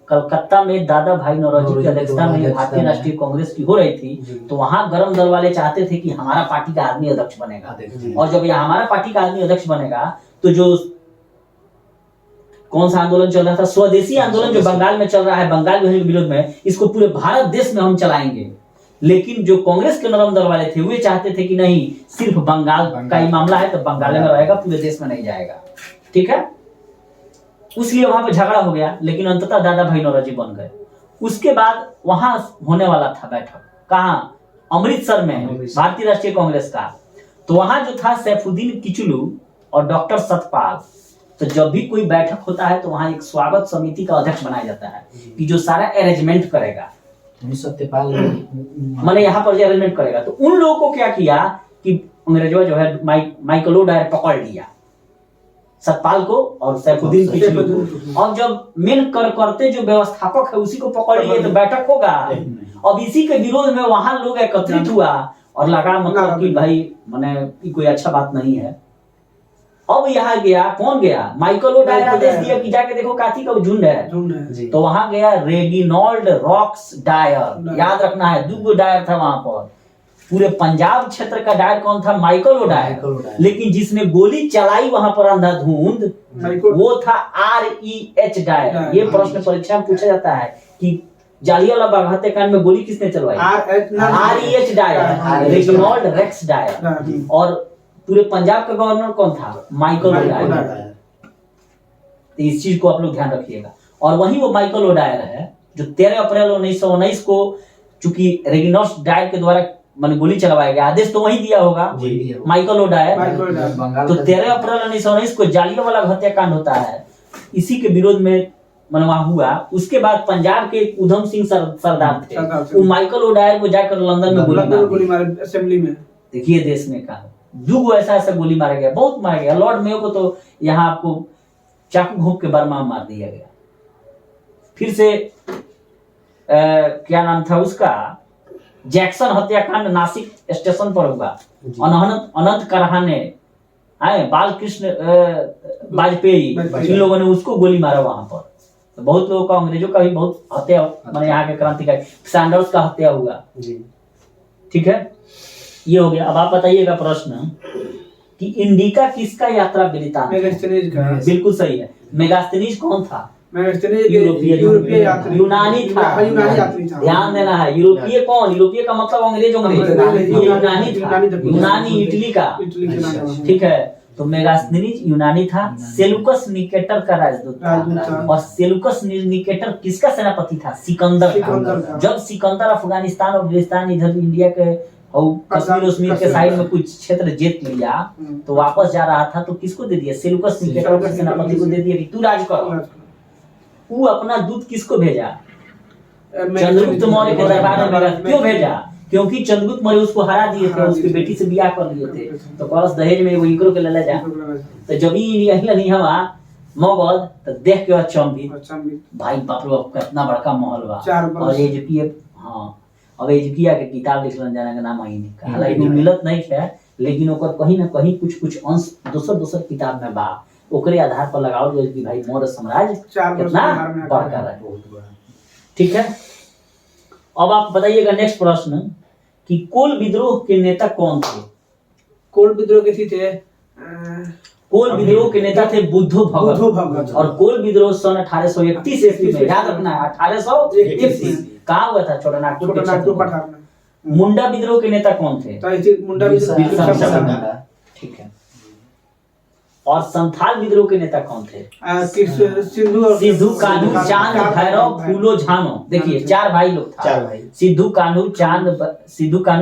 कलकत्ता में दादा भाई नौरोजी की अध्यक्षता में भारतीय राष्ट्रीय कांग्रेस की हो रही थी, तो वहां गरम दल वाले चाहते थे कि हमारा पार्टी का आदमी अध्यक्ष बनेगा। और जब यहाँ हमारा पार्टी का आदमी अध्यक्ष बनेगा, तो जो कौन सा आंदोलन चल रहा था, स्वदेशी आंदोलन जो बंगाल में चल रहा है, बंगाल विभाजन के विरोध में, इसको पूरे भारत देश में हम चलाएंगे। लेकिन जो कांग्रेस के नरम दल वाले थे, वे चाहते थे कि नहीं, सिर्फ बंगाल का ही मामला है, तो बंगाल में रहेगा, पूरे देश में नहीं जाएगा। ठीक है, इसलिए वहां पे झगड़ा हो गया, लेकिन अंततः दादा भाई नौरोजी बन गए। उसके बाद वहां होने वाला था बैठक, कहां? अमृतसर में, भारतीय राष्ट्रीय कांग्रेस का। तो वहां जो था सैफुद्दीन किचलू और डॉक्टर सतपाल। तो जब भी कोई बैठक होता है, तो वहां एक स्वागत समिति का अध्यक्ष बनाया जाता है कि जो सारा अरेंजमेंट करेगा, मैंने यहाँ पर जो अरेंजमेंट करेगा। तो उन लोगों को क्या किया कि अंग्रेजों जो है माइकल ओडायर पकड़ लिया सतपाल को और सैफुद्दीन किचलू को। और जब मेन करते जो व्यवस्थापक है उसी को पकड़ लिए, तो बैठक होगा। अब इसी के विरोध में वहां लोग एकत्रित हुआ और लगा मतलब कि भाई मैंने कोई अच्छा बात नहीं है। अब यहाँ गया, कौन गया? माइकल ओडायर आदेश दिया कि जाके देखो काथी का झुंड है। तो वहां गया रेगिनॉल्ड रॉक्स डायर। याद रखना है, 2 डायर था वहां पर। पूरे पंजाब क्षेत्र का डायर कौन था? Michael O'Dwyer. लेकिन जिसने गोली चलाई वहां पर अंधाधुंध, वो था REH डायर। ये प्रश्न परीक्षा में पूछा जाता है कि जालियांवाला बाग हत्याकांड में गोली किसने चलवाई? REH Dyer, Reginald Rex Dyer. और पूरे पंजाब का गवर्नर कौन था? Michael O'Dwyer. तो इस चीज को आप लोग ध्यान रखिएगा। और वही वो माइकल ओडायर है जो 13 अप्रैल 1919 को, चूंकि रेगिनॉल्ड डायर के द्वारा मैंने गोली चलवाया गया, आदेश तो वही दिया होगा माइकल ओडायर। तो 13 अप्रैल 1919 को जालियांवाला हत्याकांड होता है, इसी के विरोध में मैंने वहां हुआ। उसके बाद पंजाब के उधम सिंह सरदार थे, वो माइकल ओडायर को जाकर लंदन में गोली मारे असेंबली में। देखिए देश में कहा 2 ऐसा गोली मारा गया, बहुत मारा गया। लॉर्ड मेयो को तो यहाँ आपको चाकू घोंप के बर्मा में मार दिया गया। फिर से क्या नाम था उसका, जैक्सन हत्याकांड नासिक स्टेशन पर हुआ। अनंत करहाने आए, बालकृष्ण वाजपेयी, इन लोगों ने उसको गोली मारा वहां पर। तो बहुत लोगों का, अंग्रेजों का भी बहुत हत्या, मैंने यहाँ के क्रांतिकारी सैंडर्स का हत्या हुआ। ठीक है, ये हो गया। अब आप बताइएगा प्रश्न कि इंडिका किसका यात्रा वृत्तांत? बिल्कुल सही है। मेगास्थनीज कौन था? यूरोपीय यूनानी था। ध्यान देना है, यूरोपीय कौन? यूरोपीय का मतलब अंग्रेज, यूनानी था, यूनानी इटली का। ठीक है, तो मेगास्थनीज यूनानी था। सेलुकस निकेटर का राजदूत था। और सेलुकस निकेटर किसका सेनापति था? सिकंदर का। जब सिकंदर अफगानिस्तान और अफगानिस्तान इधर इंडिया के और कश्मीर के साइड में कुछ क्षेत्र जीत लिया, तो वापस जा रहा था, तो किसको दे दिया? सेलुकस निकेटर के सेनापति को दे दिया कि तू राज कर। वो अपना दूत किसको भेजा? चंद्रगुप्त मौर्य के दरबार में। क्यों भेजा? क्योंकि चंद्रगुप्त मौर्य उसको हरा दिए थे, उसकी बेटी से ब्याह कर लिए थे, तो कलश दहेज में वो इकरो के ले जा। तो जब यही हवा मगध, तो देख के अचंभित, भाई बाप रे कितना बड़का महल बा। और एजकीय, हाँ, अब एजकीय के किताब लिखलन जाने का नाम आई नहीं, हालांकि मिलत नहीं है, लेकिन ओकर कहीं ना कहीं कुछ अंश दोसर किताब में बा। ओकरे आधार पर लगाओ कि भाई मौर्य साम्राज्य कितना बड़का रहा। ठीक है, अब आप बताइएगा नेक्स्ट प्रश्न कि कोल विद्रोह के नेता कौन थे? कोल विद्रोह के थे कोल विद्रोह के नेता थे बुद्धो भगत। और कोल विद्रोह सन 1831 ईस्वी में, याद रखना है 1831 कहाँ हुआ था? छोटा नागपुर पठार में। मुंडा विद्रोह के नेता कौन थे? मुंडा विद्रोह। ठीक है, और संथाल विद्रोह के नेता कौन थे? सिद्धू कान्हू चांद भैरव फूलो झानो। देखिए 4 भाई लोग था, सिद्धू कान्हू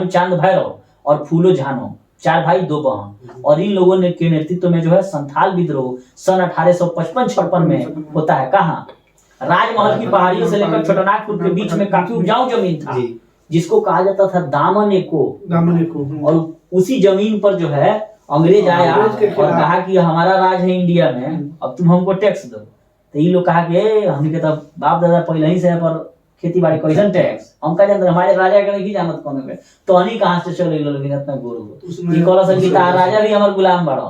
चांद भैरव और फूलो झानो, 4 भाई 2 बहन। और इन लोगों ने के नेतृत्व में जो है संथाल विद्रोह सन 1855-56 में होता है। कहाँ? राजमहल की पहाड़ियों से लेकर छोटानागपुर के बीच में काफी उपजाऊ जमीन था, जिसको कहा जाता था दामनेको। और उसी जमीन पर जो है अंग्रेज आया और कहा कि हमारा राज है इंडिया में, अब तुम हमको टैक्स दो। तो ये लोग कहा कि हमके तो बाप दादा पहले ही से पर खेती बाड़ी कैसन टैक्स हम कह जानते, हमारे राजा के नहीं जानत कौन है, तो अनी कहां से चले लोग इतना गोरू ये कहला सन कि राजा भी हमार गुलाम बड़ो।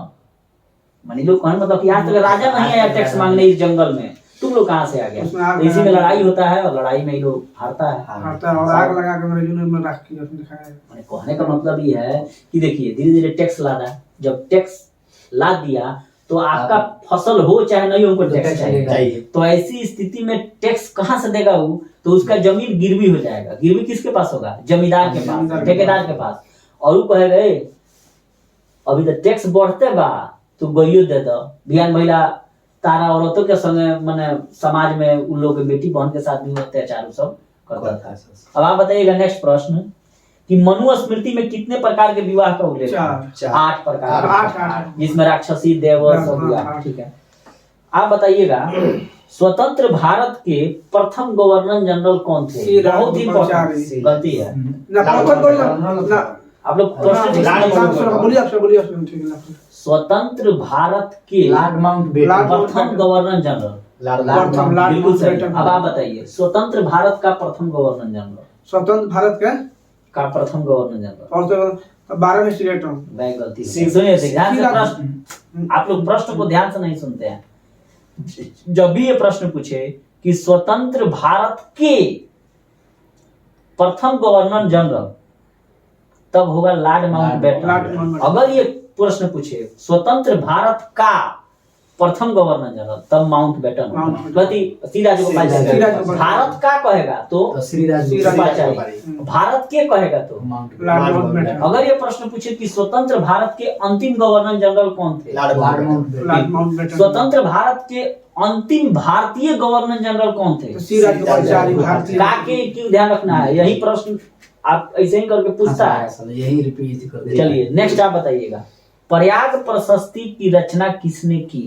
मानी लोग कहन मतलब कि आज तक राजा नहीं आया टैक्स मांगने इस जंगल में, तुम लोग कहां से आ गए? तो इसी में लड़ाई होता है और लड़ाई में ये लोग हारता है और आग लगा के अंग्रेजों ने राख किया दिखाया है। माने कहने का मतलब ये है कि देखिए धीरे धीरे टैक्स लादा, जब टैक्स ला दिया तो आपका फसल हो चाहे नहीं हो, टैक्स चाहिए। तो ऐसी स्थिति में टैक्स कहां से देगा वो? तो उसका जमीन गिरवी हो जाएगा। गिरवी किसके पास होगा? जमींदार के पास, ठेकेदार के पास। और वो कहेगा अभी तो टैक्स बढ़ते बा, तू गइयो दे दो। बिहान महिला तारा औरतों के संग माने समाज में उन लोग के बेटी बहन के साथ भी अत्याचार सब करता था। अब आप बताइएगा नेक्स्ट प्रश्न कि मनु स्मृति में कितने प्रकार के विवाह का उल्लेख है? 8 प्रकार, जिसमें राक्षसी देवर सब विवाह। ठीक है, आप बताइएगा स्वतंत्र भारत के प्रथम गवर्नर जनरल कौन थे? बहुत ही गलती है, आप लोग स्वतंत्र भारत के प्रथम गवर्नर जनरल। बिल्कुल सही। अब आप बताइए स्वतंत्र भारत का प्रथम गवर्नर जनरल। स्वतंत्र भारत का प्रथम गवर्नर जनरल 12 में सिलेक्ट हूं। वह गलती है। सुनिए ध्यान से प्रश्न, आप लोग प्रश्न को ध्यान से नहीं सुनते हैं। जब भी ये प्रश्न पूछे कि स्वतंत्र भारत के प्रथम गवर्नर जनरल, तब होगा लॉर्ड माउंटबेटन। अगर ये प्रश्न पूछे स्वतंत्र भारत का प्रथम गवर्नर जनरल, तब माउंटबेटन। सीधा जो भारत का कहेगा तो भारत के कहेगा तो माउंटबेटन। अगर ये प्रश्न पूछे कि स्वतंत्र भारत के अंतिम गवर्नर जनरल कौन थे? लॉर्ड। स्वतंत्र भारत के अंतिम भारतीय गवर्नर जनरल कौन थे? का के क्यों ध्यान रखना है, यही प्रश्न आप ऐसे ही करके पूछता है, यही रिपीट कर दे। चलिए नेक्स्ट आप बताइएगा प्रयाग प्रशस्ति की रचना किसने की?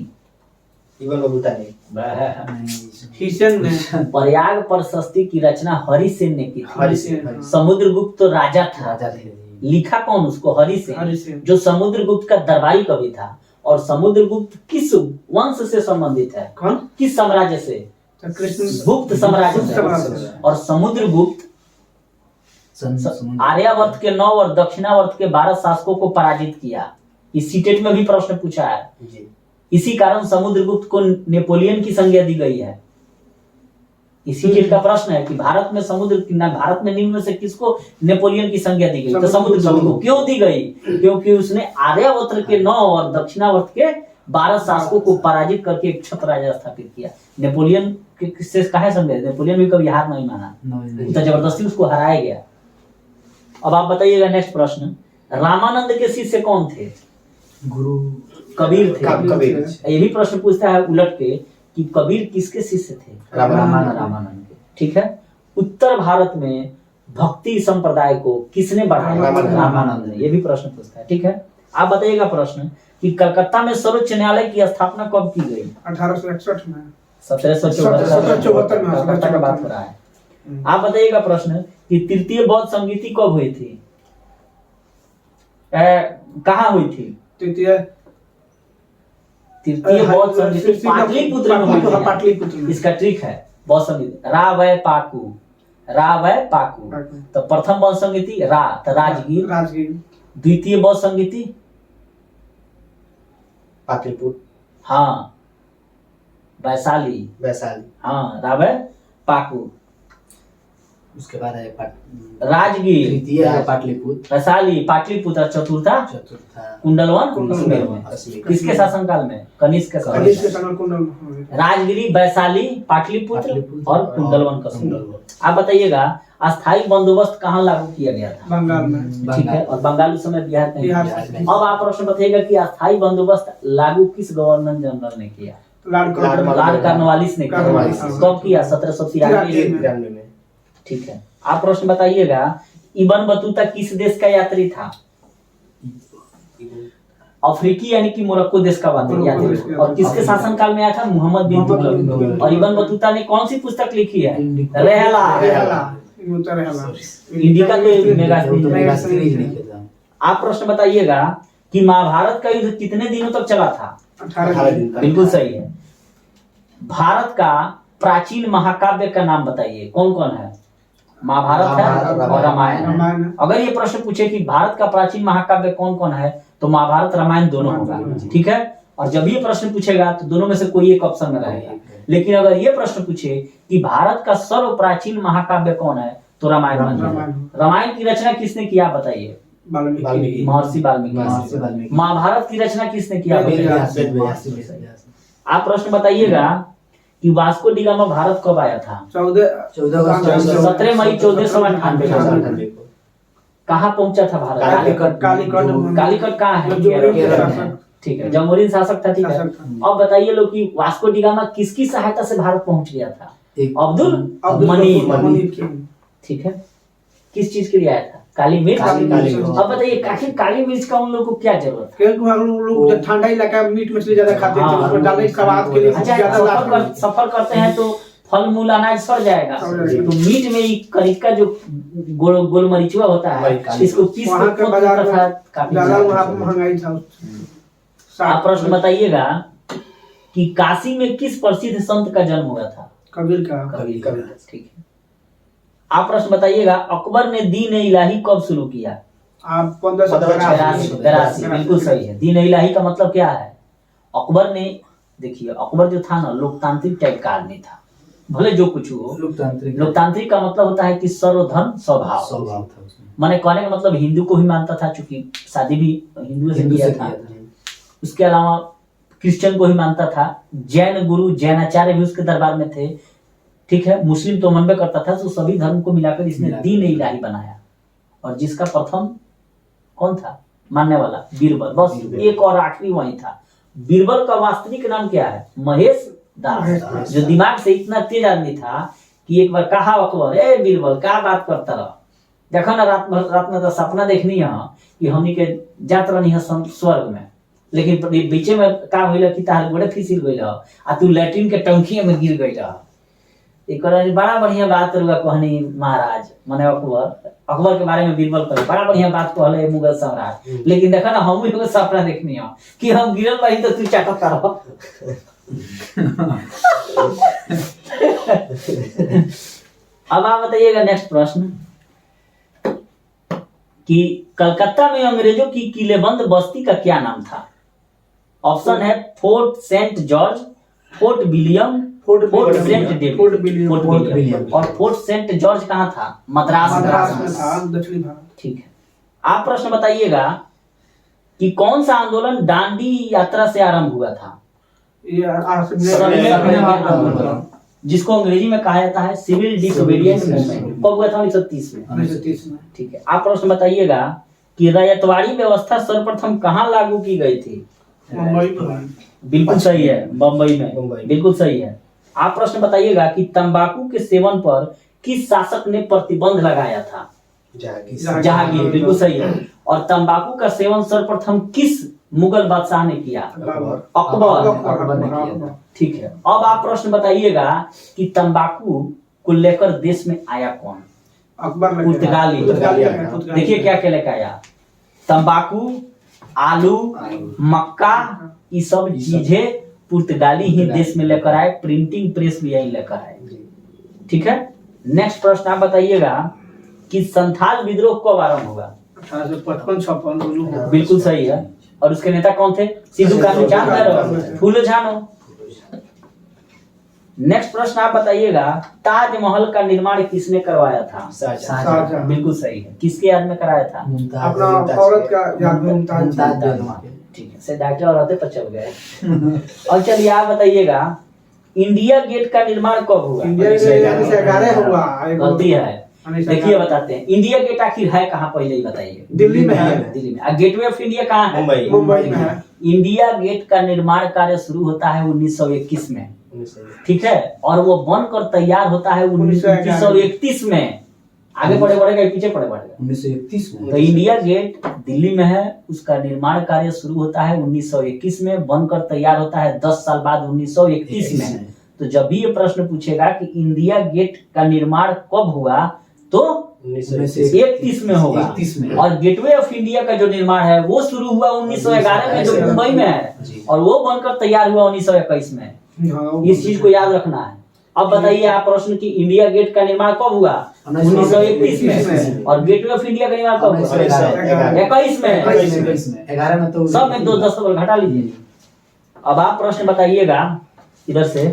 प्रयाग प्रशस्ति की रचना हरिसेन ने की थी। समुद्रगुप्त तो राजा था, लिखा कौन उसको? हरिसेन, जो समुद्रगुप्त का दरबारी कवि था। और समुद्रगुप्त किस वंश से संबंधित है? कौन? किस साम्राज्य से? तो कृष्ण गुप्त साम्राज्य गुप्त से। साम्राज्य से। और समुद्रगुप्त आर्यावर्त के 9 और दक्षिणावर्त के 12 शासकों को पराजित किया। इस सीटेट में भी प्रश्न पूछा है। जी। इसी कारण समुद्रगुप्त को नेपोलियन की संज्ञा दी गई है। इसी चीज का प्रश्न है कि भारत में निम्न में से किसको नेपोलियन की संज्ञा दी गई? तो समुद्रगुप्त को। क्यों दी गई? क्योंकि उसने आर्यावर्त के 9 और दक्षिणावर्त के 12 शासकों को पराजित करके एक छत्र राज्य स्थापित किया। नेपोलियन से काहे संज्ञा? नेपोलियन भी कभी हार नहीं माना, तो जबरदस्ती उसको हराया गया। अब आप बताइएगा नेक्स्ट प्रश्न, रामानंद के शिष्य कौन थे? गुरु कबीर थे। कबीर। ये भी प्रश्न पूछता है उलट के कि कबीर किसके शिष्य थे? रामानंद के। ठीक है। उत्तर भारत में भक्ति संप्रदाय को किसने बढ़ाया? रामानंद ने। ये भी प्रश्न पूछता है। ठीक है। आप बताइएगा प्रश्न कि कलकत्ता में सर्वोच्च न्यायालय की स्थापना कब की गई? 1861 में। 1774 में कलकत्ता का बात हो रहा है। आप बताइएगा प्रश्न कि तृतीय बौद्ध संगीति कब हुई थी? कहाँ हुई थी? तृतीय बौद्ध संगीति पाटलिपुत्र में हुई थी। पाटलिपुत्र में। इसका ट्रिक है बौद्ध संगीति रावय पाकू। तो प्रथम बौद्ध संगीति रा तो राजगीर। द्वितीय बौद्ध संगीति पाटलिपुत्र। हाँ वैशाली। हाँ रावय पाकू। उसके बाद है राजगीर। तृतीय है पाटलिपुत्र। वैशाली, पाटलिपुत्र। चतुर्था कुंडलवन। किसके शासनकाल में? कनिष्क के शासनकाल। राजगिरी, वैशाली, पाटलिपुत्र और कुंडलवन का। आप बताइएगा अस्थायी बंदोबस्त कहाँ लागू किया गया था? बंगाल में। ठीक है। और बंगाल उस समय बिहार में। में। अब आप प्रश्न बताइएगा कि अस्थायी बंदोबस्त लागू किस गवर्नर जनरल ने किया? लॉर्ड कॉर्नवालिस ने किया। कब किया? 1793 में। ठीक है। आप प्रश्न बताइएगा इब्न बतूता किस देश का यात्री था? अफ्रीकी यानी कि मोरक्को देश का यात्री। और किसके शासनकाल में आया था? मोहम्मद बिन तुगलक। और इब्न बतूता ने कौन सी पुस्तक लिखी है? रेहला। इंडिका के मेगा सीरीज लिखी था। आप प्रश्न बताइएगा कि महाभारत का युद्ध कितने दिनों तक चला था? 18 दिन। बिल्कुल सही है। भारत का प्राचीन महाकाव्य का नाम बताइए। कौन कौन है? महाभारत है और रामायण। अगर ये प्रश्न पूछे कि भारत का प्राचीन महाकाव्य कौन कौन है तो महाभारत रामायण दोनों होगा। ठीक है। और जब ये प्रश्न पूछेगा तो दोनों में से कोई एक ऑप्शन में रहेगा। लेकिन अगर ये प्रश्न पूछे कि भारत का सर्व प्राचीन महाकाव्य कौन है तो रामायण। रामायण की रचना किसने किया बताइए? महर्षि वाल्मीकि। महाभारत की रचना किसने किया? आप प्रश्न बताइएगा कि वास्को डी गामा भारत कब आया था? 17 मई 1498 को। कहाँ पहुंचा था भारत? कालीकट कहाँ है? ठीक है। जमोरिन शासक था। ठीक है। अब बताइए लोग कि वास्को डी गामा किसकी सहायता से भारत पहुंच गया था? अब्दुल मनीर। ठीक है। किस चीज के लिए आया था? काली मिर्च। अब बताइए आखिर काली मिर्च का उन लोगों को क्या जरूरत है? क्योंकि हम लोग ठंडा इलाका में मीट मछली ज्यादा खाते हैं, उसमें डालने के स्वाद के लिए अच्छा सफर करते हैं तो फल मूल अनाज सड़ जाएगा। तो मीट में करी का जो गोल मरीचुआ होता है इसको पीस के बाजार में ज्यादा वहाँ पे महंगाई था। आप प्रश्न बताइएगा कि काशी में किस प्रसिद्ध संत का जन्म हुआ था? कबीर का। ठीक है। आप प्रश्न बताइएगा अकबर ने दीन इलाही कब शुरू किया? आप 1582। बिल्कुल सही है। दीन इलाही का मतलब क्या है? अकबर ने देखिए अकबर जो था ना लोकतांत्रिक टाइप का आदमी था। भले जो कुछ हो लोकतांत्रिक का मतलब होता है कि सर्वधर्म स्वभाव। माने कहने का मतलब हिंदू को ही मानता था, चूंकि शादी भी हिंदू से किया था। उसके अलावा क्रिश्चियन को ही मानता था। जैन गुरु जैनाचार्य भी उसके दरबार में थे। ठीक है। मुस्लिम तो मनबे करता था। तो सभी धर्म को मिलाकर इसने दीन इलाही बनाया। और जिसका प्रथम कौन था मानने वाला? बीरबल। बस एक और आखिरी वही था। बीरबल का वास्तविक नाम क्या है? महेश दास। जो दिमाग से इतना तेज आदमी था कि एक बार कहा अकबर, ए बीरबल क्या बात करता रहा, देखो ना रात में तो सपना देखनी है कि हमनी के जात रहनी है स्वर्ग में, लेकिन बीचे में का होइला कि तार गोड़े फिसिल गइल आ तू लैट्रिन के टंकी में गिर गइल। एक बड़ा बढ़िया बात रुआ कहनी महाराज माने अकबर के बारे में बीरबल करे बड़ा बढ़िया बात कहले मुगल सम्राट। लेकिन देखा ना हम एगो सपना देखनी हो कि हम गिरल रही तो तू चाटत रहो। अब आप बताइएगा नेक्स्ट प्रश्न कि कलकत्ता में अंग्रेजों की किलेबंद बस्ती का क्या नाम था? ऑप्शन है Fort Saint George, Fort William, Fort Saint David, Fort William. और फोर्ट सेंट जॉर्ज कहाँ था? मद्रास में था, दक्षिणी भारत। ठीक है, आप प्रश्न बताइएगा कि कौन सा आंदोलन दांडी यात्रा से आरंभ हुआ था? जिसको अंग्रेजी में कहा जाता है सिविल डिसोबीडियंस मूवमेंट। कब हुआ था? 1930 में। 1930 में। ठीक है, आप प्रश्न बताइएगा कि रैयतवाड़ी व्यवस्था सर्वप्रथम कहाँ लागू की गई थी? मुंबई में। बिल्कुल सही है, बम्बई में। बिल्कुल सही है। आप प्रश्न बताइएगा कि तंबाकू के सेवन पर किस शासक ने प्रतिबंध लगाया था? जहांगीर। बिल्कुल सही है। और तंबाकू का सेवन सर्वप्रथम किस मुगल बादशाह ने किया? अकबर ने किया। ठीक है, अब आप प्रश्न बताइएगा कि तंबाकू को लेकर देश में आया कौन? अकबर। पुर्तगाली। देखिए क्या क्या लेकर आया? तंबाकू, आलू, मक्का, ये सब चीजें पुर्तगाली ही देश में लेकर आए। प्रिंटिंग प्रेस भी यही लेकर आए। ठीक है, नेक्स्ट प्रश्न आप बताइएगा कि संथाल विद्रोह कब आरंभ हुआ? 1855-56। बिल्कुल सही है। और उसके नेता कौन थे? सिद्धू कान्हू फूले झानो। नेक्स्ट प्रश्न आप बताइएगा ताजमहल का निर्माण किसने करवाया था? शाहजहां। बिल्कुल सही है। किसके याद में कराया था? अपना औरत का याद में मुमताज। ठीक है, से डॉक्टर औरतें पर चल गए। और चलिए आप बताइएगा इंडिया गेट का निर्माण कब हुआ? इंडिया गेट 1911 हुआ। गलती है, देखिए बताते हैं। इंडिया गेट आखिर है कहाँ, पहले ही बताइए। दिल्ली में है। दिल्ली में। और गेटवे ऑफ इंडिया कहाँ है? मुंबई में है। इंडिया गेट का निर्माण कार्य शुरू होता है 1921 में। ठीक है, और वो बनकर तैयार होता है 1931 में। आगे पढ़े बढ़ेगा पीछे पढ़े बढ़ेगा? 1931 में। तो इंडिया गेट दिल्ली में है, उसका निर्माण कार्य शुरू होता है 1921 में, बनकर तैयार होता है 10 साल बाद 1931 में। तो जब भी ये प्रश्न पूछेगा कि इंडिया गेट का निर्माण कब हुआ तो 1931 में होगा। 31 में। और गेटवे ऑफ इंडिया का जो निर्माण है वो शुरू हुआ 1911 में, जो मुंबई में है, और वो बनकर तैयार हुआ 1921 में। इस चीज को याद रखना है। अब बताइए आप प्रश्न की इंडिया गेट का निर्माण कब हुआ? 1931 में। और गेटवे ऑफ इंडिया का निर्माण कब हुआ? 21 में। 11 में तो सब में 2 दशमलव घटा लीजिए। अब आप प्रश्न बताइएगा इधर से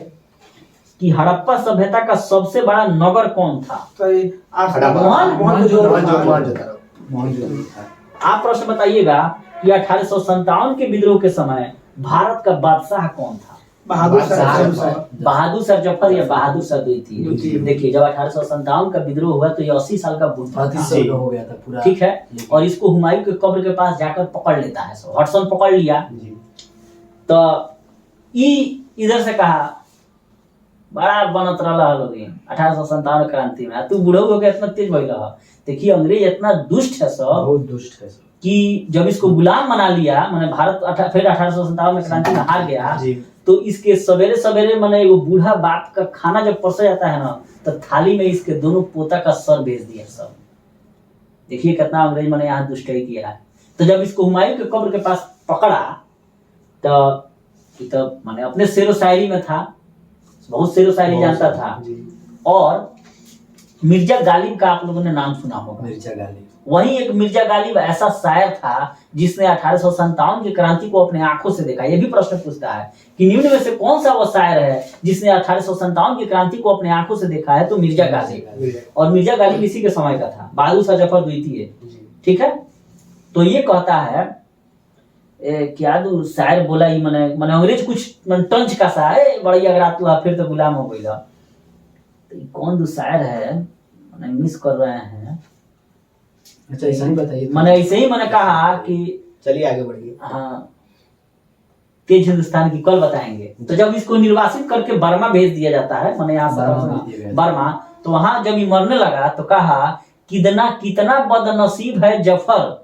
कि हड़प्पा सभ्यता का सबसे बड़ा नगर कौन था? आप प्रश्न बताइएगा कि 1857 के विद्रोह के समय भारत का बादशाह कौन था? बहादुर शाह जफर या बहादुर शाह द्वितीय। देखिए जब 1857 का विद्रोह हुआ तो ये 80 साल का बुढ़ा हो गया था पूरा। ठीक है, और इसको हुमायूं के कब्र के पास जाकर पकड़ लेता है। हडसन पकड़ लिया तो इधर से कहा बड़ा बनत रहा लोग 1857 क्रांति में। तू बुढ़ऊ हो गया, इतना तेज भइल रहा। देखिए अंग्रेज इतना दुष्ट है सब, बहुत दुष्ट है कि जब इसको गुलाम बना लिया, माने भारत फिर 1857 में क्रांति में हार गया, तो इसके सवेरे सवेरे माने एगो बूढ़ा बाप का खाना जब परसा जाता है ना, तो थाली में इसके दोनों पोता का सर भेज दिया सब। देखिए कितना अंग्रेज माने यहाँ दुष्टाई किया है। तो जब इसको हुमायूं के कब्र के पास पकड़ा तो माने अपने शेरो शायरी में था, बहुत शेरो शायरी जानता था। और मिर्जा गालिब का आप लोगों ने नाम सुना होगा। मिर्जा गालिब, वही एक मिर्जा गालिब ऐसा शायर था जिसने 1857 की क्रांति को अपने आंखों से देखा। ये भी प्रश्न पूछता है कि निम्न में से कौन सा वो शायर है जिसने 1857 की क्रांति को अपने आंखों से देखा है? तो मिर्जा गालिब। और मिर्जा गालिब इसी के समय का था, बहादुर शाह जफर द्वितीय। ठीक है, तो ये कहता है क्या दू शायर बोला ही मने अंग्रेज कुछ टंच का सा है बड़ी अगर तू फिर तो गुलाम हो गई। तो कौन दो शायर है मैंने मिस कर रहे हैं। अच्छा ऐसा ही बताइए। मैंने ऐसे ही मैंने कहा कि चलिए आगे बढ़िए। हाँ, तेज हिंदुस्तान की कल बताएंगे। तो जब इसको निर्वासित करके बर्मा भेज दिया जाता है, मैंने यहाँ बर्मा, तो वहां जब ये मरने लगा तो कहा कितना बदनसीब है जफर,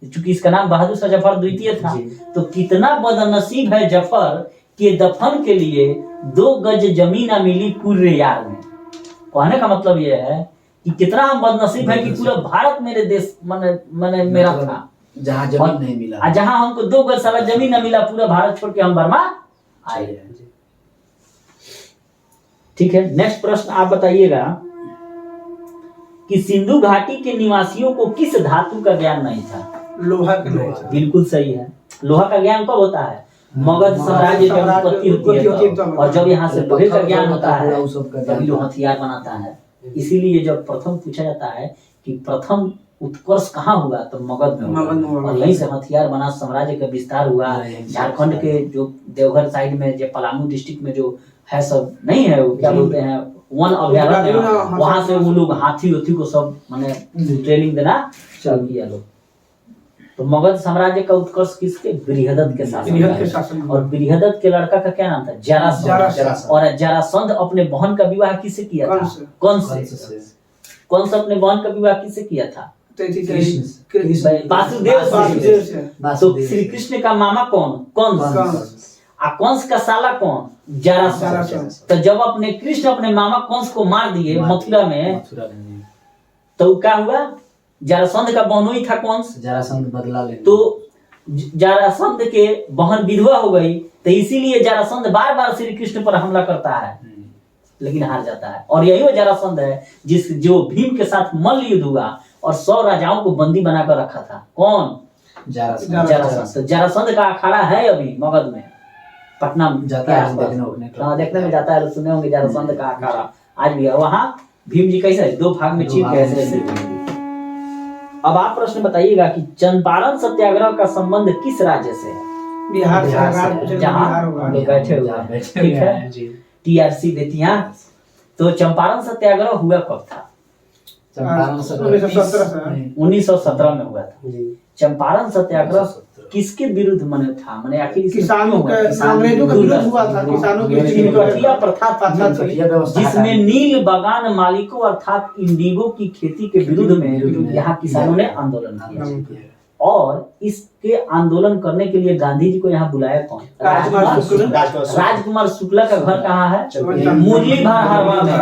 चूंकि इसका नाम बहादुर शाह जफर द्वितीय था। तो कितना बदनसीब है जफर के दफन के लिए 2 गज जमीन मिली कुर्रे यार में। कहने का मतलब ये है कि कितना हम बदनसीब है कि पूरा भारत मेरे देश मैंने मेरा था, जहाँ जमीन नहीं मिला, जहाँ हमको 2 गज साला जमीन न मिला, पूरा भारत छोड़ के हम बर्मा आए। ठीक है, नेक्स्ट प्रश्न आप बताइएगा कि सिंधु घाटी के निवासियों को किस धातु का ज्ञान नहीं था? लोहा के नहीं था। बिल्कुल सही है। लोहा का ज्ञान कब होता है? मगध साम्राज्य जब उत्पत्ति होती है तब। और जब यहाँ से लोहे का ज्ञान होता है तभी वो हथियार बनाता है। इसीलिए जब प्रथम पूछा जाता है कि प्रथम उत्कर्ष कहाँ हुआ, तो मगध में हुआ, और यहीं से हथियार बना साम्राज्य का विस्तार हुआ। झारखंड के जो देवघर साइड में, जो पलामू डिस्ट्रिक्ट में जो है सब नहीं है, वो क्या बोलते हैं, वन अभ्यारण्य, वहां से वो लोग हाथी को सब माने ट्रेनिंग देना चालू किया लोग। तो मगध साम्राज्य का उत्कर्ष किसके? बृहदत्त के शासन। और बृहदत्त के लड़का का क्या नाम था? जरासंध। और जरासंध अपने बहन का विवाह किससे किया था? कौन से अपने बहन का विवाह किससे किया था? वासुदेव से। तो श्री कृष्ण का मामा कौन? कंस। कंस का साला कौन? जरासंध। तो जब अपने कृष्ण अपने मामा कंस को मार दिए मथुरा में, तो क्या हुआ? जरासंध का बहनोई था कंस, जरासंध बदला ले। तो जरासंध के बहन विधवा हो गई, तो इसीलिए जरासंध बार बार श्री कृष्ण पर हमला करता है, लेकिन हार जाता है। और यही वो जरासंध है जो भीम के साथ मल्ल युद्ध हुआ और 100 राजाओं को बंदी बनाकर रखा था। कौन? जरासंध। तो जरासंध का अखाड़ा है अभी मगध में, पटना जाता है देखने में जाता है, सुने होंगे जरासंध का अखाड़ा आज भी है। वहाँ भीम जी कैसे 2 भाग में चीर के ऐसे। अब आप प्रश्न बताइएगा कि चंपारण सत्याग्रह का संबंध किस राज्य से है? बिहार से। जहाँ हम लोग बैठे हुए हैं, ठीक है, TRC बेतिया। तो चंपारण सत्याग्रह हुआ कब था? 1917 में हुआ था। चंपारण सत्याग्रह किसके विरुद्ध मने था? मने आखिर किसानों के, अंग्रेजों के विरुद्ध हुआ था। किसानों की प्रथा जिसमें नील बागान मालिकों अर्थात इंडिगो की खेती के विरुद्ध में यहाँ किसानों ने आंदोलन किया। और इसके आंदोलन करने के लिए गांधी जी को यहाँ बुलाया कौन? राजकुमार शुक्ला का घर कहाँ है? मुरली भरावा में,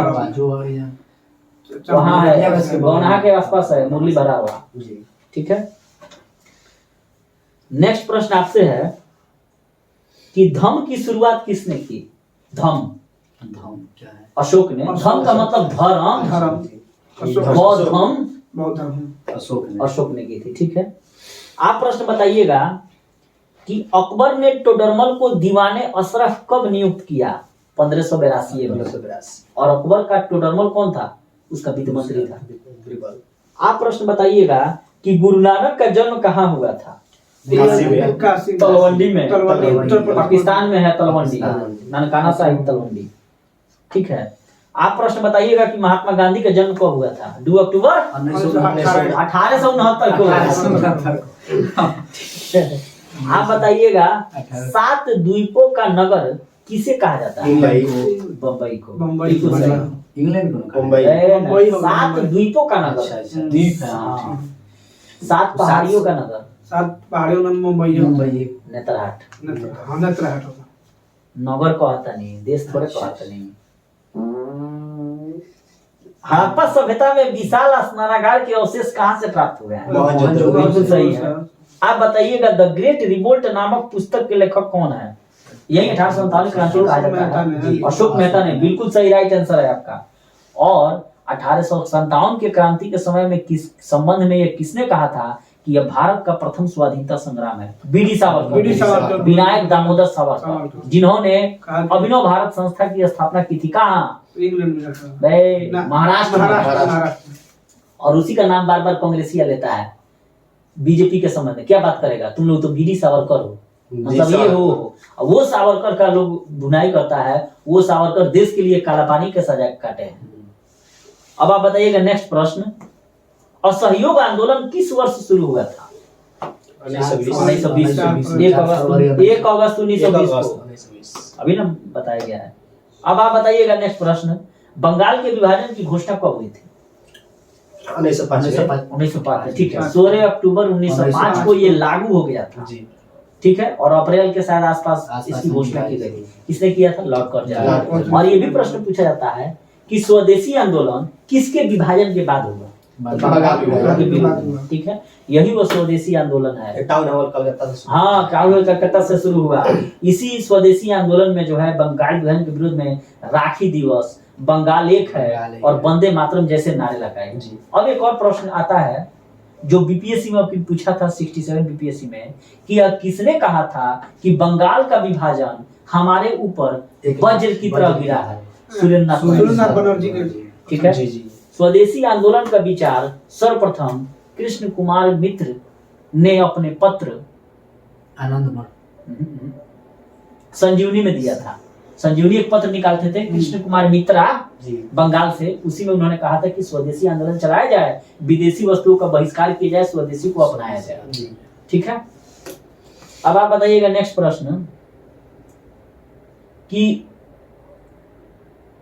वहाँ है, गौनाहा के आसपास है मुरली भरावा। ठीक है, नेक्स्ट प्रश्न आपसे है कि धम्म की शुरुआत किसने की? धम्म क्या है? अशोक ने। धम्म का मतलब धर्म, बौद्ध धम्म अशोक ने की थी। ठीक है, आप प्रश्न बताइएगा कि अकबर ने टोडरमल को दीवाने अशरफ कब नियुक्त किया? 1582 में। और अकबर का टोडरमल कौन था? उसका वित्त मंत्री था। आप प्रश्न बताइएगा कि गुरु नानक का जन्म कहाँ हुआ था? तलवंडी में, पाकिस्तान में है तलवंडी, ननकाना साहिब तलवंडी। ठीक है, आप प्रश्न बताइएगा कि महात्मा गांधी का जन्म कब हुआ था? 2 अक्टूबर 1869 को। आप बताइएगा 7 द्वीपों का नगर किसे कहा जाता है? बम्बई को। इंग्लैंड को। 7 द्वीपों का नगर, द्वीप, 7 पहाड़ियों का नगर। 7 पहाड़ियों में मुंबई नेतरहाट। नगर कहता नहीं, देश थोड़े कहता नहीं। हड़प्पा सभ्यता में विशाल स्नानागार के अवशेष कहाँ से प्राप्त हुए हैं? बिल्कुल सही है। आप बताइएगा द ग्रेट रिवोल्ट नामक पुस्तक के लेखक कौन है? यही 1847 क्रांति कहा जाता है, अशोक मेहता ने। बिल्कुल सही, राइट आंसर है आपका। और 1857 के क्रांति के समय में किस संबंध में ये किसने कहा था कि यह भारत का प्रथम स्वाधीनता संग्राम है? बीडी सावरकर, विनायक दामोदर सावरकर, जिन्होंने अभिनव भारत संस्था की स्थापना की थी। कहाँ? महाराष्ट्र। और उसी का नाम बार बार कांग्रेसिया लेता है बीजेपी के संबंध में। क्या बात करेगा तुम लोग? तो बीडी सावरकर हो, मतलब ये वो सावरकर का लोग बुनाई करता है, वो सावरकर देश के लिए काला पानी के सजा काटे हैं। अब आप बताइएगा नेक्स्ट प्रश्न, असहयोग आंदोलन किस वर्ष शुरू हुआ था? 1920। 1 अगस्त 1920 को अभी ना बताया गया है। अब आप बताइएगा नेक्स्ट प्रश्न, बंगाल के विभाजन की घोषणा कब हुई थी? 1905। ठीक है, 16 अक्टूबर 1905 को ये लागू हो गया था। ठीक है, और अप्रैल के शायद आसपास इसकी घोषणा की गई। किसने किया था? Lord Curzon. और ये भी प्रश्न पूछा जाता है कि स्वदेशी आंदोलन किसके विभाजन के बाद हुआ? ठीक है, यही वो स्वदेशी आंदोलन है। टाउन हॉल कलकत्ता से हाँ, टाउन हॉल कलकत्ता से शुरू हुआ। इसी स्वदेशी आंदोलन में जो है बंगाल विभाजन के विरोध में राखी दिवस, बंगाल एक है और वंदे मातरम जैसे नारे लगाए। अब एक और प्रश्न आता है जो बीपीएससी में आपकी पूछा था 67 बीपीएससी में कि किसने कहा था कि बंगाल का विभाजन हमारे ऊपर वज्र की तरह गिरा है? सुरेंद्रनाथ बनर्जी ने। ठीक है, स्वदेशी आंदोलन का विचार सर्वप्रथम कृष्ण कुमार मित्र ने अपने पत्र संजीवनी में दिया था। संजीवनी एक पत्र निकालते थे कृष्ण कुमार मित्रा बंगाल से, उसी में उन्होंने कहा था कि स्वदेशी आंदोलन चलाया जाए, विदेशी वस्तुओं का बहिष्कार किया जाए, स्वदेशी को अपनाया जाए। ठीक है, अब आप बताइएगा नेक्स्ट प्रश्न कि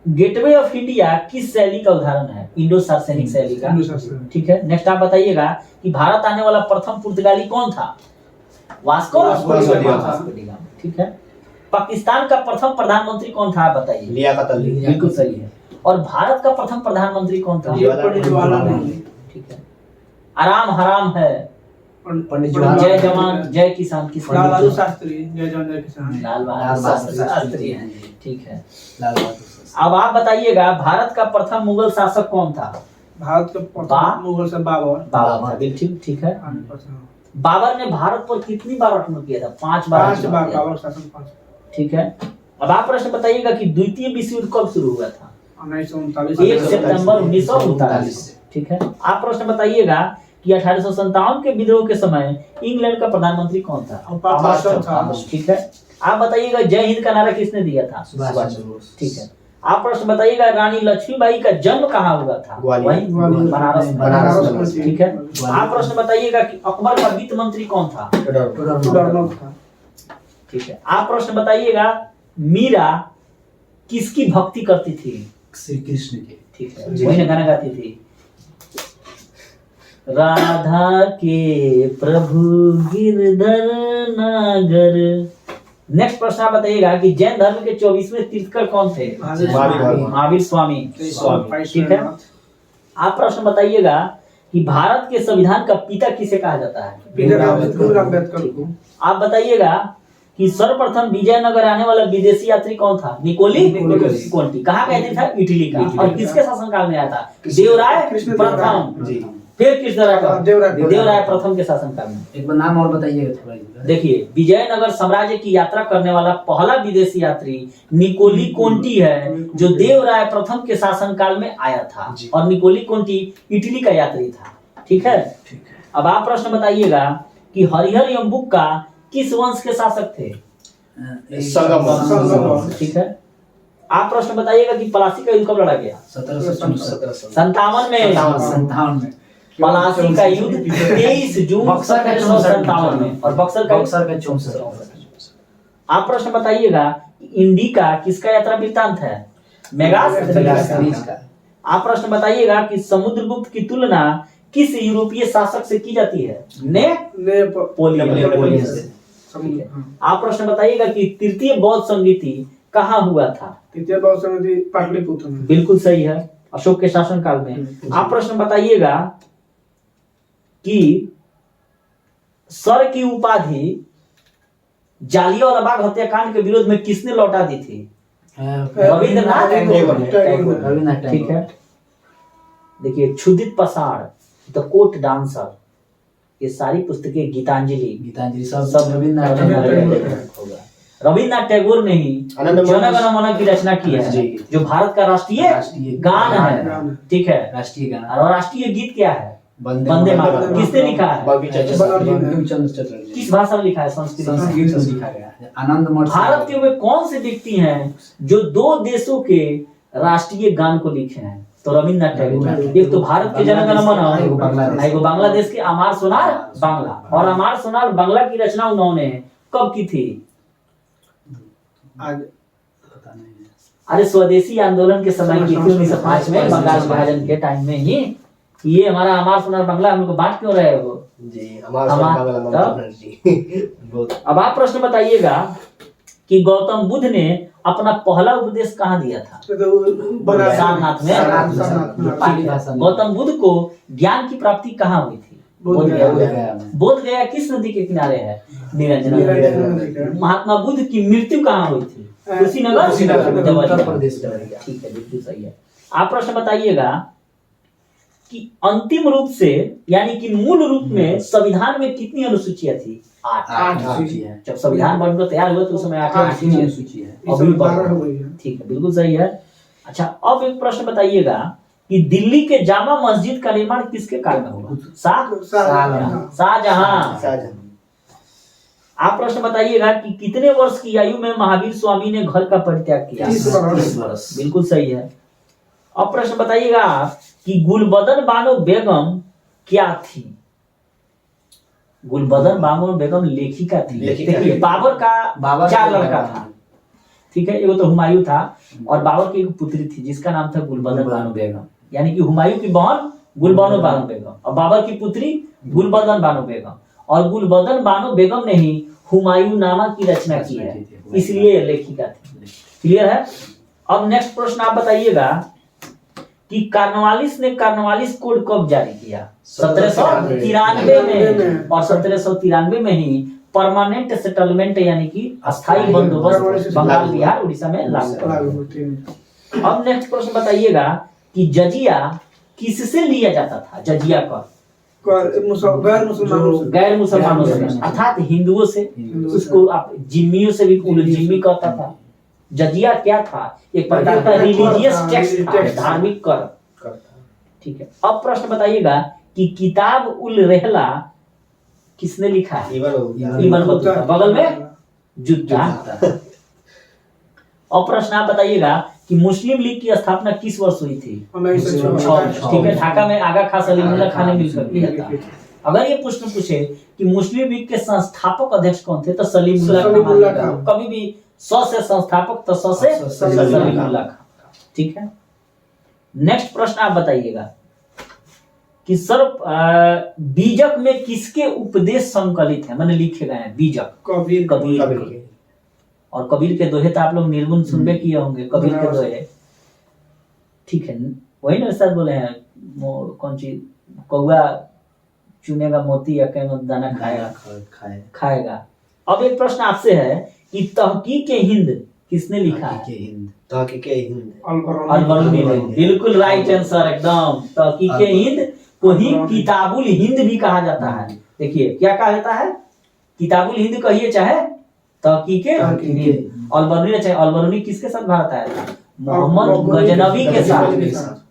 गेटवे ऑफ इंडिया किस शैली का उदाहरण है? इंडो सार्सेनिक शैली का। ठीक है, नेक्स्ट आप बताइएगा कि भारत आने वाला प्रथम पुर्तगाली कौन था? Vasco D gamma. ठीक है, पाकिस्तान का प्रथम प्रधानमंत्री कौन था? आप बताइए। लियाकत अली। बिल्कुल सही है। और भारत का प्रथम प्रधानमंत्री कौन था? ठीक है, आराम हराम है, जय जवान जय किसान लाल बहादुर शास्त्री, जय जवान जय किसान, लाल बहादुर शास्त्री हैं। ठीक है, अब आप बताइएगा भारत का प्रथम मुगल शासक कौन था? भारत के प्रथम मुगल से बाबर। बिल्कुल ठीक है। बाबर ने भारत पर कितनी बार आक्रमण किया था? 5 बार। बाबर शासन 5। ठीक है, अब आप प्रश्न बताइएगा कि द्वितीय विश्व युद्ध कब शुरू हुआ था? 1939 1 सितंबर 1939। ठीक है, आप प्रश्न बताइएगा कि 1857 के विद्रोह के समय इंग्लैंड का प्रधानमंत्री कौन था? ठीक है, आप बताइएगा जय हिंद का नारा किसने दिया था? ठीक है, आप प्रश्न बताइएगा रानी लक्ष्मीबाई का जन्म कहाँ हुआ था? वहीं बनारस। ठीक है, आप प्रश्न बताइएगा कि अकबर का वित्त मंत्री कौन था? ठीक है, आप प्रश्न बताइएगा मीरा किसकी भक्ति करती थी? श्री कृष्ण की। ठीक है, वही गाना गाती थी, राधा के प्रभु गिरधर नागर। नेक्स्ट प्रश्न आप बताइएगा कि जैन धर्म के 24वें तीर्थकर कौन थे? महावीर स्वामी। ठीक है, आप प्रश्न बताइएगा कि भारत के संविधान का पिता किसे कहा जाता है? आप बताइएगा कि सर्वप्रथम विजयनगर आने वाला विदेशी यात्री कौन था? निकोली कोंटी। कहाँ का यात्री था? इटली का। और किसके शासनकाल में आया था? देवराय प्रथम। फिर देवराय प्रथम के शासनकाल में। एक बार नाम और बताइएगा थोड़ा। देखिए, विजयनगर साम्राज्य की यात्रा करने वाला पहला विदेशी यात्री निकोली कोंटी है, जो देवराय प्रथम के शासनकाल में आया था। और निकोली कोंटी इटली का यात्री था। ठीक है, अब आप प्रश्न बताइएगा कि हरिहर यमबुक का किस वंश के शासक थे? ठीक है, आप प्रश्न बताइएगा कि पलासी का युद्ध कब लड़ा गया? 1757 में। पलासी का युद्ध 23 जून 1757 में और बक्सर का 64। आप प्रश्न बताइएगा इंडिका किसका यात्रा वृत्तांत है? मेगास का। आप प्रश्न बताइएगा कि समुद्रगुप्त की तुलना किस यूरोपीय शासक से की जाती है? नेपोलियन से। आप प्रश्न बताइएगा कि तृतीय बौद्ध संगीति कहाँ हुआ था? तृतीय बौद्ध संगीति पाटलिपुत्र में। बिल्कुल सही है, अशोक के शासनकाल में। आप प्रश्न बताइएगा कि सर की उपाधि जालियांवाला बाग हत्याकांड के विरोध में किसने लौटा दी थी? रविंद्रनाथ टैगोर। ठीक है, देखिए क्षुधित पसाड़, द कोर्ट डांसर, ये सारी पुस्तकें गीतांजलि सब रविंद्रनाथ टैगोर ने ही जन गण मन की रचना की है, जो भारत का राष्ट्रीय गान है। ठीक है, राष्ट्रीय गान। और राष्ट्रीय गीत क्या है? वंदे मातरम। किसने लिखा है? किस भाषा में लिखा है? संस्कृत में लिखा गया है। भारत के वे कौन से व्यक्ति हैं जो 2 देशों के राष्ट्रीय गान को लिखे हैं? तो रविंद्रनाथ टैगोर। एक तो भारत के जन गण मन, एगो बांग्लादेश के अमार सोनार बांग्ला। और अमार सोनार बांग्ला की रचना उन्होंने कब की थी? अरे स्वदेशी आंदोलन के समय की थी, 1905 में, बंगाल विभाजन के टाइम में ही। ये हमारा अमार सोनार बांग्ला, हम लोग बांट क्यों रहे हो? अब आप प्रश्न बताइएगा कि गौतम बुद्ध ने अपना पहला उपदेश कहाँ दिया था? सारनाथ में। पाली गौतम बुद्ध को ज्ञान की प्राप्ति कहाँ हुई थी? बोध गया। बोध गया किस नदी के किनारे है? निरंजना। महात्मा बुद्ध की मृत्यु कहाँ हुई थी? कुशीनगर, उत्तर प्रदेश। ठीक है, बिल्कुल सही है। आप प्रश्न बताइएगा कि अंतिम रूप से यानी कि मूल रूप में संविधान में कितनी अनुसूचियां थी? 8। जब संविधान बनकर तैयार हुआ तो उस समय 8 अनुसूची है। अभी 12 हो गई है। ठीक है, बिल्कुल सही है। अच्छा, अब एक प्रश्न बताइएगा कि दिल्ली के जामा मस्जिद का निर्माण किसके काल में हुआ? शाहजहां। आप प्रश्न बताइएगा कि कितने वर्ष की आयु में महावीर स्वामी ने घर का परित्याग किया? 30 वर्ष। बिल्कुल सही है। अब प्रश्न बताइएगा कि गुलबदन बानो बेगम क्या थी? गुलबदन बानो बेगम लेखिका थी। देखिए, बाबर का 4 लड़का था, ठीक है, एगो तो हुमायूं था और बाबर की एक पुत्री थी जिसका नाम था गुलबदन बानो बेगम, यानी कि हुमायूं की बहन गुलबनो बानो बेगम और बाबर की पुत्री गुलबदन बानो बेगम। और गुलबदन बानो बेगम ने ही हुमायूं नामा की रचना की है, इसलिए लेखिका थी। क्लियर है? अब नेक्स्ट प्रश्न आप बताइएगा कि कार्नवालिस ने कार्नवालिस कोड कब जारी किया? 1793 में। और 1793 में ही परमानेंट सेटलमेंट यानी कि अस्थायी बंदोबस्त बंगाल, बिहार, उड़ीसा में लागू। अब नेक्स्ट प्रश्न बताइएगा कि जजिया किससे लिया जाता था? जजिया का गैर मुसलमानों से, अर्थात हिंदुओं से। उसको आप जिम्मियों से भी जिम्मी कहता था। जजिया क्या था? एक प्रकार का रिलीजियस टैक्स था, धार्मिक कर। ठीक है। अब प्रश्न बताइएगा कि किताब उल रहला किसने लिखा है? Ibn Battuta. बगल में जूता। अब प्रश्न आप बताइएगा कि मुस्लिम लीग की स्थापना किस वर्ष हुई थी? 1906। ठीक है, ढाका में आगा खां सलीमुल्लाह खान ने मिलकर किया था। अगर ये प्रश्न पूछे कि मुस्लिम लीग के संस्थापक अध्यक्ष कौन थे तो सलीमुल्लाह खान। कभी भी 100 से संस्थापक तो 100 से सलीमुल्लाह खान। ठीक है। नेक्स्ट प्रश्न आप बताइएगा कि सर बीजक में किसके उपदेश संकलित है, मैंने लिखे गए हैं? बीजक कबीर। और कबीर के दोहे तो आप लोग निर्गुण सुनबे किए होंगे, कबीर के दोहे। ठीक है, वही ना सर बोले हैं कौन चीज, कौआ चुनेगा मोती या कहीं दाना खाएगा। अब एक प्रश्न आपसे है कि तहकीके हिंद किसने लिखा है? तहकीके हिंद अल-बरूनी ने। बिल्कुल राइट आंसर एकदम। तहकीके हिंद को ही किताबुल हिंद भी कहा जाता है। देखिए क्या कहा जाता है? किताबुल हिंद कहिए चाहे तहकीके हिंद। अल-बरूनी ने चाहे, अल-बरूनी किसके साथ भारत आया था? मोहम्मद गजनवी के साथ।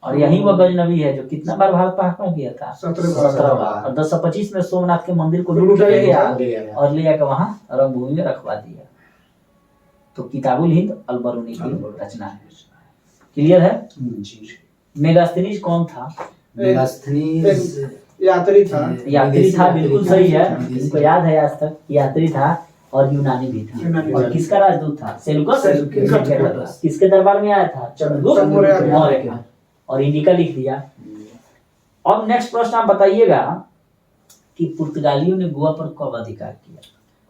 और यही वह गजनवी है जो कितना बार भारत पर आक्रमण किया था? 17 बार। और 1025 में सोमनाथ के मंदिर को लूट ले गया और ले जाकर वहां रणभूमि में रखवा दिया। तो किताबुल हिंद अल-बरूनी की रचना है। क्लियर है? मेगास्थनीज कौन था? यात्री था। बिल्कुल सही है, इनको याद है आज तक। यात्री था और यूनानी भी था। और किसका राजदूत था? सेल्यूकस। किसके दरबार में आया था? चंद्रगुप्त मौर्य का। और इंडिका लिख दिया। अब नेक्स्ट प्रश्न आप बताइएगा कि पुर्तगालियों ने गोवा पर कब अधिकार किया?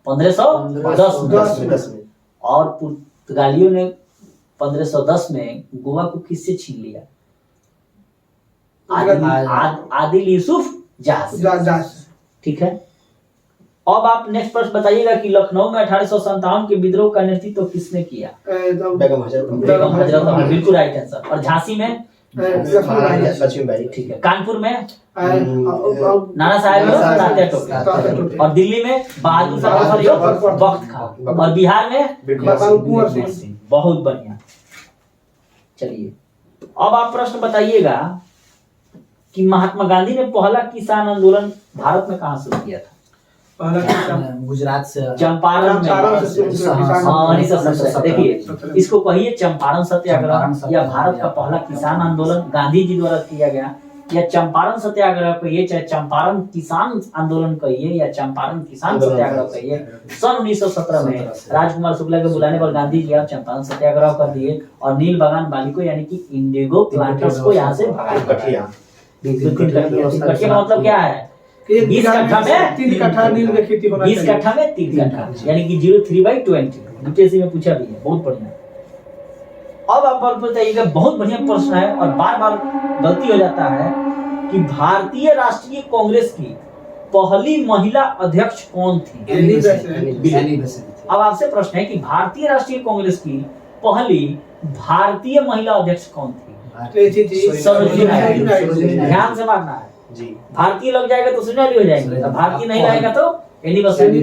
1510 में। और पुर्तगालियों ने 1510 में गोवा को किससे छीन लिया? आदिल यूसुफ जहाज। ठीक है। अब आप नेक्स्ट प्रश्न बताइएगा कि लखनऊ में 1857 के विद्रोह का नेतृत्व किसने किया? बेगम हजरत। बिल्कुल राइट आंसर। और झांसी में लक्ष्मीबाई। ठीक है। कानपुर में नाना साहेब टोपे। और दिल्ली में बहादुर शाह बख्त खां। और बिहार में कुंवर सिंह। बहुत बढ़िया। चलिए अब आप प्रश्न बताइएगा कि महात्मा गांधी ने पहला किसान आंदोलन भारत में कहां शुरू किया था? गुजरात से, चंपारण में। देखिए इसको कहिए चंपारण सत्याग्रह या भारत का पहला किसान आंदोलन गांधी जी द्वारा किया गया, या चंपारण सत्याग्रह कहिए, चाहे चंपारण किसान आंदोलन कहिए या चंपारण किसान सत्याग्रह कहिए। सन 1917 में राजकुमार शुक्ला के बुलाने पर गांधी जी चंपारण सत्याग्रह कर दिए और नील बगान मालिकों यानी कि इंडिगो प्लांटर्स को यहाँ से भगा दिया। कठिया का मतलब क्या है? एक 20 कट्ठा में 3 कट्ठा नील में खेती होना 20 कट्ठा में 3 कट्ठा, यानी कि 0.3/20। यूपीएससी में पूछा भी है, बहुत बढ़िया। अब आप बताइएगा, बहुत बढ़िया प्रश्न है और बार बार गलती हो जाता है कि भारतीय राष्ट्रीय कांग्रेस की पहली महिला अध्यक्ष कौन थी? Annie Besant. अब आपसे प्रश्न है कि भारतीय राष्ट्रीय कांग्रेस की पहली भारतीय महिला अध्यक्ष कौन थी? सरोजिनी नायडू। ध्यान से मारना है जी। भारतीय लग जाएगा तो सोनिया गांधी हो जाएंगे, और भारतीय नहीं रहेगा तो एनी बेसेंट।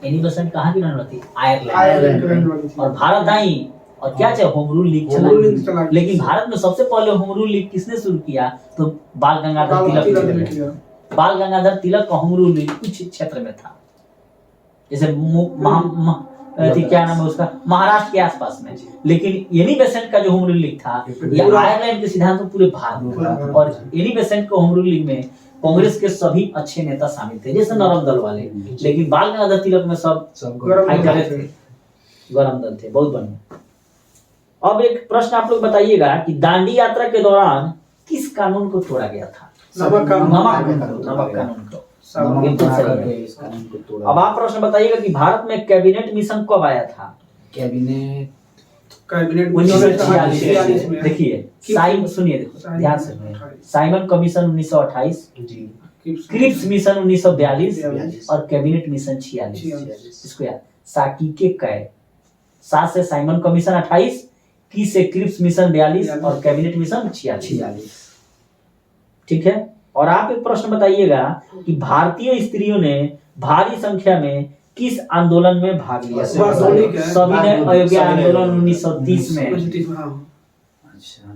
एनी बेसेंट कहाँ की रहने थी? आयरलैंड। और भारत आई और क्या चाहे होम रूल लीग चला, लेकिन भारत में सबसे पहले होम रूल लीग किसने शुरू किया? तो बाल गंगाधर तिलक ने। बाल गंगाधर तिलक का होम रूल लीग कुछ क्षेत्र में था, जैसे क्या नाम है उसका, महाराष्ट्र के आसपास में। लेकिन एनी बेसेंट का जो होम रूल लीग था, यह आयरलैंड के सिद्धांत में पूरे भारत में था। और एनी बेसेंट के होम रूल लीग में कांग्रेस के सभी अच्छे नेता शामिल थे, जैसे नरम दल वाले। लेकिन बाल गंगाधर तिलक में सब गरम दल थे। बहुत बढ़िया। अब एक प्रश्न आप लोग बताइएगा कि दांडी यात्रा के दौरान किस कानून को तोड़ा गया था? नमक कानून को। अब आप प्रश्न बताइएगा कि भारत में कैबिनेट मिशन कब आया था? कैबिनेट 1946 में। देखिए सुनिए, देखो ध्यान से। साइमन कमीशन 1928, क्रिप्स मिशन 1942 और कैबिनेट मिशन 46। इसको याद, साकी के कै, सा से साइमन कमीशन 28, की से क्रिप्स मिशन 42 और कैबिनेट मिशन 46। ठीक है। और आप एक प्रश्न बताइएगा कि भारतीय स्त्रियों ने भारी संख्या में किस आंदोलन में भाग लिया? सविनय अवज्ञा आंदोलन 1930 में।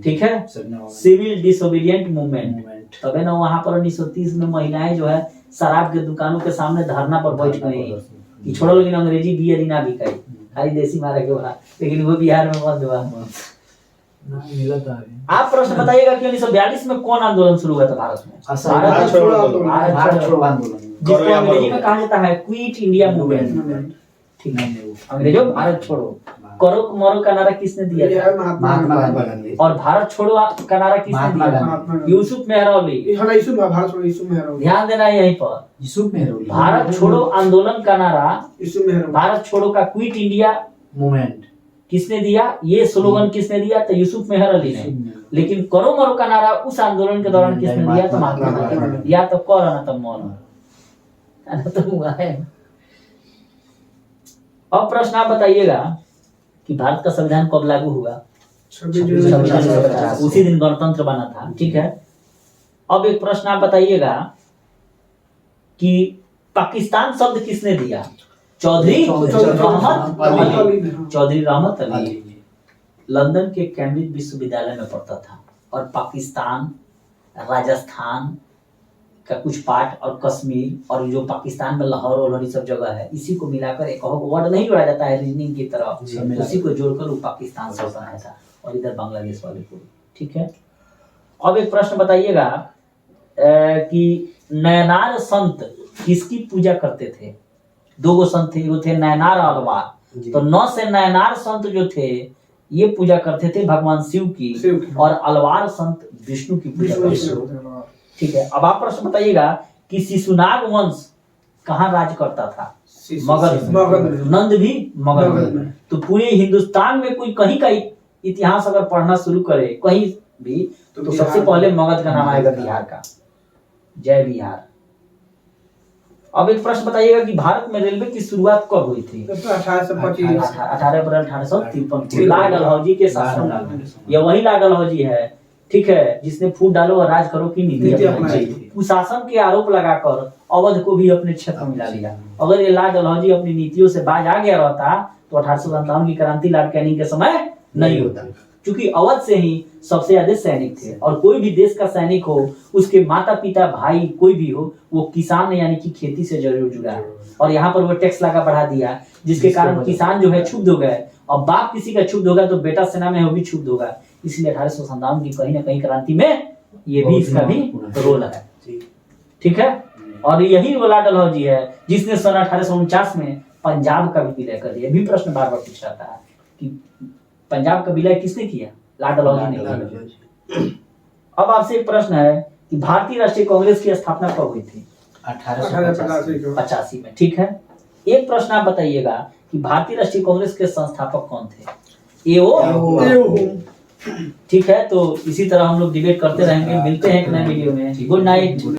ठीक है, सिविल डिसोबीडिएंट मूवमेंट। तबे ना वहां पर 1930 में महिलाएं जो है शराब के दुकानों के सामने धरना पर बैठ गई कि छोड़ो, लेकिन अंग्रेजी बियर ना बिकाई, खाली देसी मारे के बना। लेकिन वो बिहार में बंद हुआ। आप प्रश्न बताइएगा कि 1942 में कौन आंदोलन शुरू हुआ था भारत में? भारत छोड़ो आंदोलन, जिसको अंग्रेजी में कहा जाता है क्विट इंडिया मूवमेंट। ठीक है, अंग्रेजों भारत छोड़ो। करो मरो का नारा किसने दिया था? महात्मा गांधी। और भारत छोड़ो का नारा किसने दिया? यूसुफ मेहरौली। ध्यान देना है यहीं पर, यूसुफ मेहरौली। भारत छोड़ो आंदोलन का नारा, भारत छोड़ो का क्विट इंडिया मूवमेंट किसने दिया? ये स्लोगन किसने दिया? तो यूसुफ मेहरौली ने। लेकिन करो मरो का नारा उस आंदोलन के दौरान किसने दिया? तो महात्मा गांधी। या तो कर ना तो मौन तो हुआ है। अब प्रश्न आप बताइएगा कि भारत का संविधान कब लागू हुआ? 26 उसी दिन गणतंत्र बना था। ठीक है। अब एक प्रश्न आप बताइएगा कि पाकिस्तान शब्द किसने दिया? चौधरी रहमत अली। लंदन के कैम्ब्रिज विश्वविद्यालय में पढ़ता था। और पाकिस्तान, राजस्थान का कुछ पार्ट और कश्मीर और जो पाकिस्तान में लाहौर और सब जगह है, इसी को मिलाकर एक वर्ड नहीं जोड़ा जाता है रीजनिंग की तरह, उसी को जोड़कर वो पाकिस्तान शब्द बनाया था। और इधर बांग्लादेश वाले को। ठीक है। अब एक प्रश्न बताइएगा कि नयनार संत किसकी पूजा करते थे? दो गो संत थे, वो थे नयनार और अलवार। तो 9 से नयनार संत जो थे ये पूजा करते थे भगवान शिव की, और अलवार संत विष्णु की पूजा करते थे। ठीक है। अब आप प्रश्न बताइएगा कि शिशुनाग वंश कहाँ राज करता था? मगध में। नंद भी मगध में। तो पूरे हिंदुस्तान में कोई कहीं का इतिहास अगर पढ़ना शुरू करे कहीं भी, तो सबसे पहले मगध का नाम आएगा, बिहार का। जय बिहार। अब एक प्रश्न बताइएगा कि भारत में रेलवे की शुरुआत कब हुई थी? 18 अप्रैल 1853 लाल डलहौजी के शासन में। यह वही लाल डलहौजी है, ठीक है, जिसने फूट डालो और राज करो की नीति अपनाई थी। कुशासन के आरोप लगाकर अवध को भी अपने क्षेत्र में मिला लिया। अगर ये लाल डलहौजी अपनी नीतियों से बाज आ गया रहता तो 1857 की क्रांति लॉर्ड कैनिंग के समय नहीं होता, क्योंकि अवध से ही सबसे ज्यादा सैनिक थे। और कोई भी देश का सैनिक हो, उसके माता पिता भाई कोई भी हो, वो किसान यानी कि खेती से जरूर जुड़ा है। और यहाँ पर वो टैक्स लगा बढ़ा दिया, जिसके कारण किसान जो है क्षुब्ध हो गए। और बाप किसी का क्षुब्ध होगा तो बेटा सेना में वो भी क्षुब्ध होगा। इसलिए 1857 की कहीं ना कहीं क्रांति में ये भी इसका भी रोल है। ठीक है। और यही वो लाल डलहौजी है जिसने सन 1849 में पंजाब का भी विलय कर दिया। भी प्रश्न बार बार पूछा जाता है कि पंजाब का विलय किसने किया? लाल डलहौजी ने किया। अब आपसे एक प्रश्न है कि भारतीय राष्ट्रीय कांग्रेस की स्थापना कब हुई थी? 1885 85 में। ठीक है, एक प्रश्न आप बताइएगा कि भारतीय राष्ट्रीय कांग्रेस के संस्थापक कौन थे? एओ। ठीक है, तो इसी तरह हम लोग डिबेट करते रहेंगे। मिलते हैं एक नए वीडियो में। Good night.